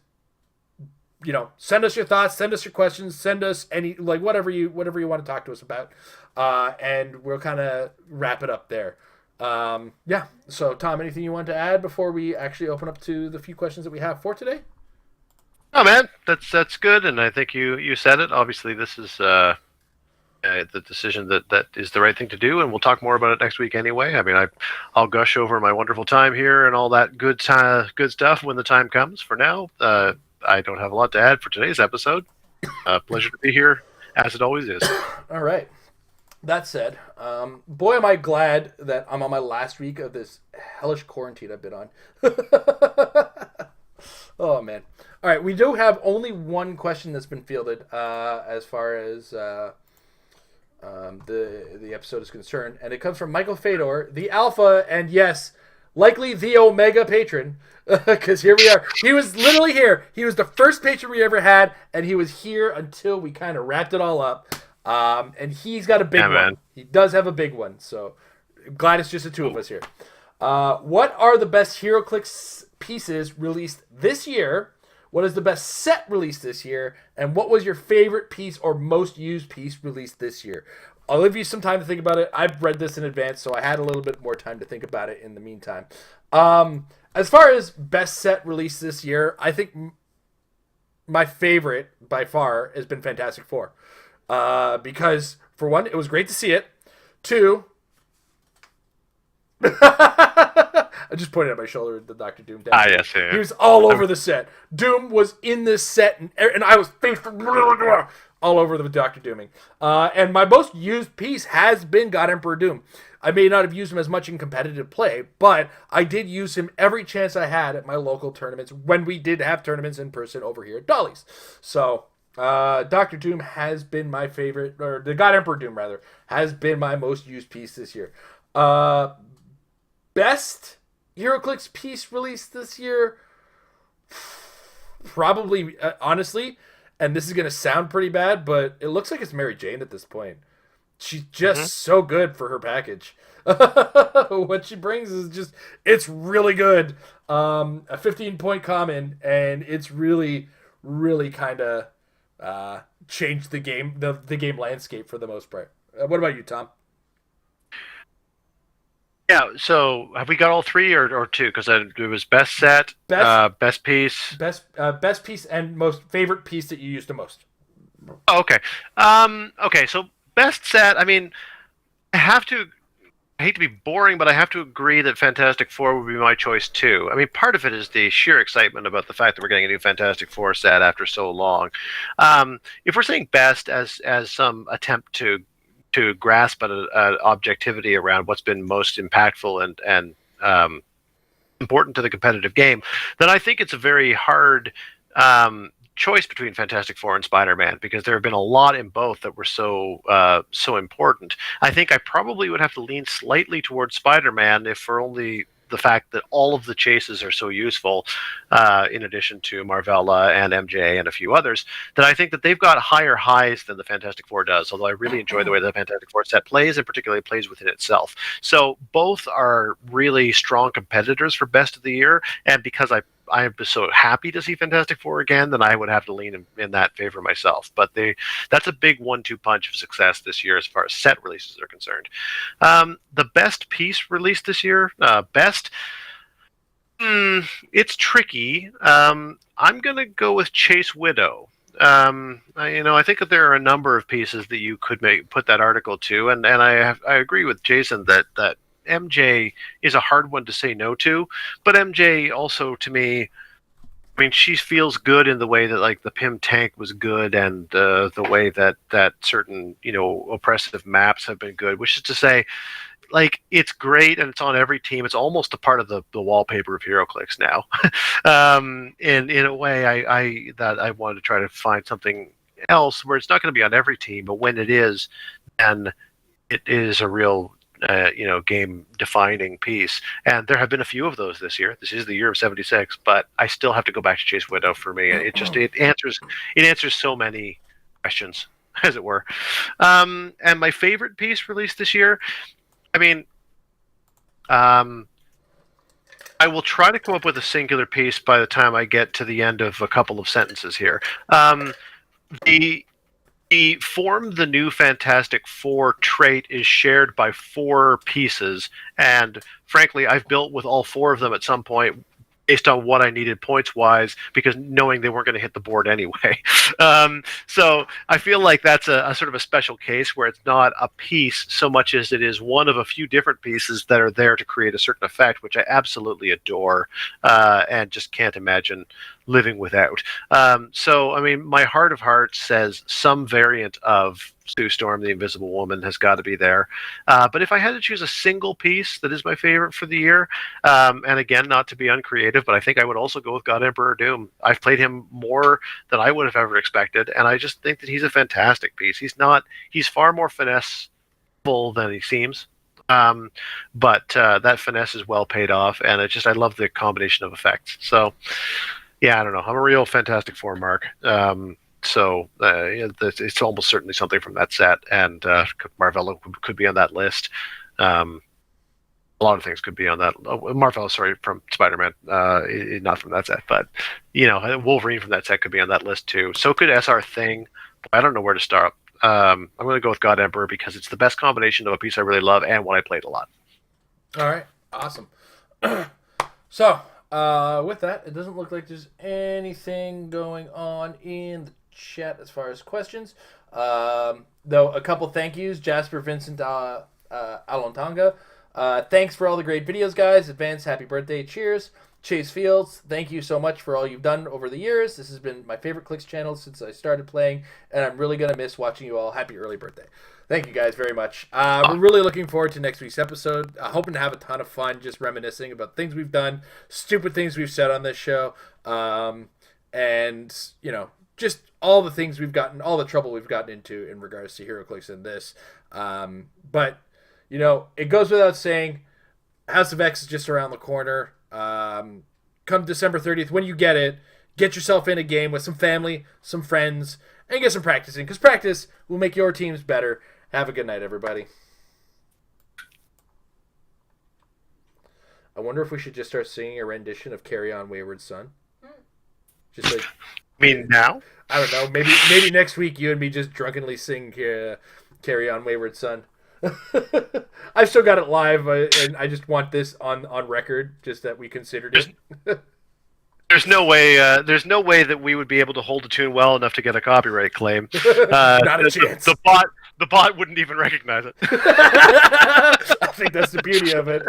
send us your thoughts, send us your questions, send us any whatever you want to talk to us about, and we'll kind of wrap it up there. So Tom, anything you want to add before we actually open up to the few questions that we have for today? Oh man, that's good, and I think you said it. Obviously, this is the decision that is the right thing to do, and we'll talk more about it next week anyway. I mean, I'll gush over my wonderful time here and all that good stuff when the time comes. For now, I don't have a lot to add for today's episode. Pleasure to be here, as it always is. All right. That said, boy, am I glad that I'm on my last week of this hellish quarantine I've been on. Oh man! All right, we do have only one question that's been fielded as far as the episode is concerned, and it comes from Michael Fedor, the Alpha, and yes, likely the Omega patron, because here we are. He was literally here. He was the first patron we ever had, and he was here until we kind of wrapped it all up. And he's got a big one. Man. He does have a big one, so glad it's just the two of us here. What are the best Heroclix pieces released this year? What is the best set released this year? And what was your favorite piece or most used piece released this year? I'll give you some time to think about it. I've read this in advance, so I had a little bit more time to think about it in the meantime. As far as best set released this year, I think my favorite by far has been Fantastic Four. Because, for one, it was great to see it. Two, I just pointed at my shoulder at the Dr. Doom. Yes, yeah. He was all over the set. Doom was in this set, and I was all over the Dr. Dooming. And my most used piece has been God Emperor Doom. I may not have used him as much in competitive play, but I did use him every chance I had at my local tournaments when we did have tournaments in person over here at Dolly's. So, Dr. Doom has been my favorite, or the God Emperor Doom, rather, has been my most used piece this year. Best Heroclix piece released this year? Probably, honestly, and this is going to sound pretty bad, but it looks like it's Mary Jane at this point. She's just so good for her package. What she brings is just, it's really good. A 15-point common, and it's really, really kind of changed the game, the game landscape for the most part. What about you, Tom? Yeah, so have we got all three or two? Because it was best set, best piece. Best piece and most favorite piece that you used the most. Oh, okay. Okay, so best set, I mean, I hate to be boring, but I have to agree that Fantastic Four would be my choice too. I mean, part of it is the sheer excitement about the fact that we're getting a new Fantastic Four set after so long. If we're saying best as some attempt to grasp at an objectivity around what's been most impactful and important to the competitive game, then I think it's a very hard choice between Fantastic Four and Spider-Man, because there have been a lot in both that were so important. I think I probably would have to lean slightly towards Spider-Man, if for only the fact that all of the chases are so useful, in addition to Marvella and MJ and a few others, that I think that they've got higher highs than the Fantastic Four does, although I really enjoy the way the Fantastic Four set plays, and particularly plays within itself. So both are really strong competitors for Best of the Year, and because I'm so happy to see Fantastic Four again, then I would have to lean in that favor myself. But that's a big 1-2 punch of success this year as far as set releases are concerned. The best piece released this year, it's tricky. I'm going to go with Chase Widow. I think that there are a number of pieces that you could put that article to, and I agree with Jason that MJ is a hard one to say no to, but MJ also, to me, I mean, she feels good in the way that, like, the Pym tank was good, and the way that certain, oppressive maps have been good, which is to say, like, it's great and it's on every team. It's almost a part of the wallpaper of HeroClix now. In a way, I wanted to try to find something else where it's not going to be on every team, but when it is, then it is a real game-defining piece. And there have been a few of those this year. This is the year of 76, but I still have to go back to Chase Widow for me. It answers so many questions, as it were. And my favorite piece released this year, I mean, I will try to come up with a singular piece by the time I get to the end of a couple of sentences here. The form the new Fantastic Four trait is shared by 4 pieces, and frankly, I've built with all 4 of them at some point based on what I needed points-wise, because knowing they weren't going to hit the board anyway. So I feel like that's a sort of a special case where it's not a piece so much as it is one of a few different pieces that are there to create a certain effect, which I absolutely adore, and just can't imagine living without. So, I mean, my heart of hearts says some variant of Sue Storm, the Invisible Woman, has got to be there. But if I had to choose a single piece that is my favorite for the year, and again, not to be uncreative, but I think I would also go with God Emperor Doom. I've played him more than I would have ever expected, and I just think that he's a fantastic piece. He's far more finesseful than he seems. But that finesse is well paid off, and I love the combination of effects. So, yeah, I don't know. I'm a real Fantastic Four mark. So it's almost certainly something from that set, and Marvello could be on that list. A lot of things could be on that. Marvello, sorry, from Spider-Man, not from that set, but Wolverine from that set could be on that list too. So could SR Thing. I don't know where to start. I'm going to go with God Emperor because it's the best combination of a piece I really love and one I played a lot. All right, awesome. So with that, it doesn't look like there's anything going on in the chat as far as questions. Though a couple thank yous, Jasper Vincent Alontanga. Thanks for all the great videos, guys. Advance happy birthday. Cheers. Chase Fields, thank you so much for all you've done over the years. This has been my favorite Clix channel since I started playing, and I'm really going to miss watching you all. Happy early birthday. Thank you guys very much. We're really looking forward to next week's episode. Hoping to have a ton of fun just reminiscing about things we've done, stupid things we've said on this show, and, just all the things we've gotten, all the trouble we've gotten into in regards to Heroclix and this. But, it goes without saying, House of X is just around the corner. Come December 30th, when you get it, get yourself in a game with some family, some friends, and get some practicing, because practice will make your teams better. Have a good night, everybody. I wonder if we should just start singing a rendition of Carry On Wayward Son. Just like, I mean, now? I don't know. Maybe next week you and me just drunkenly sing Carry On Wayward Son. I've still got it live, and I just want this on record, just that we considered it. There's no way that we would be able to hold a tune well enough to get a copyright claim. Not a chance. The bot wouldn't even recognize it. I think that's the beauty of it.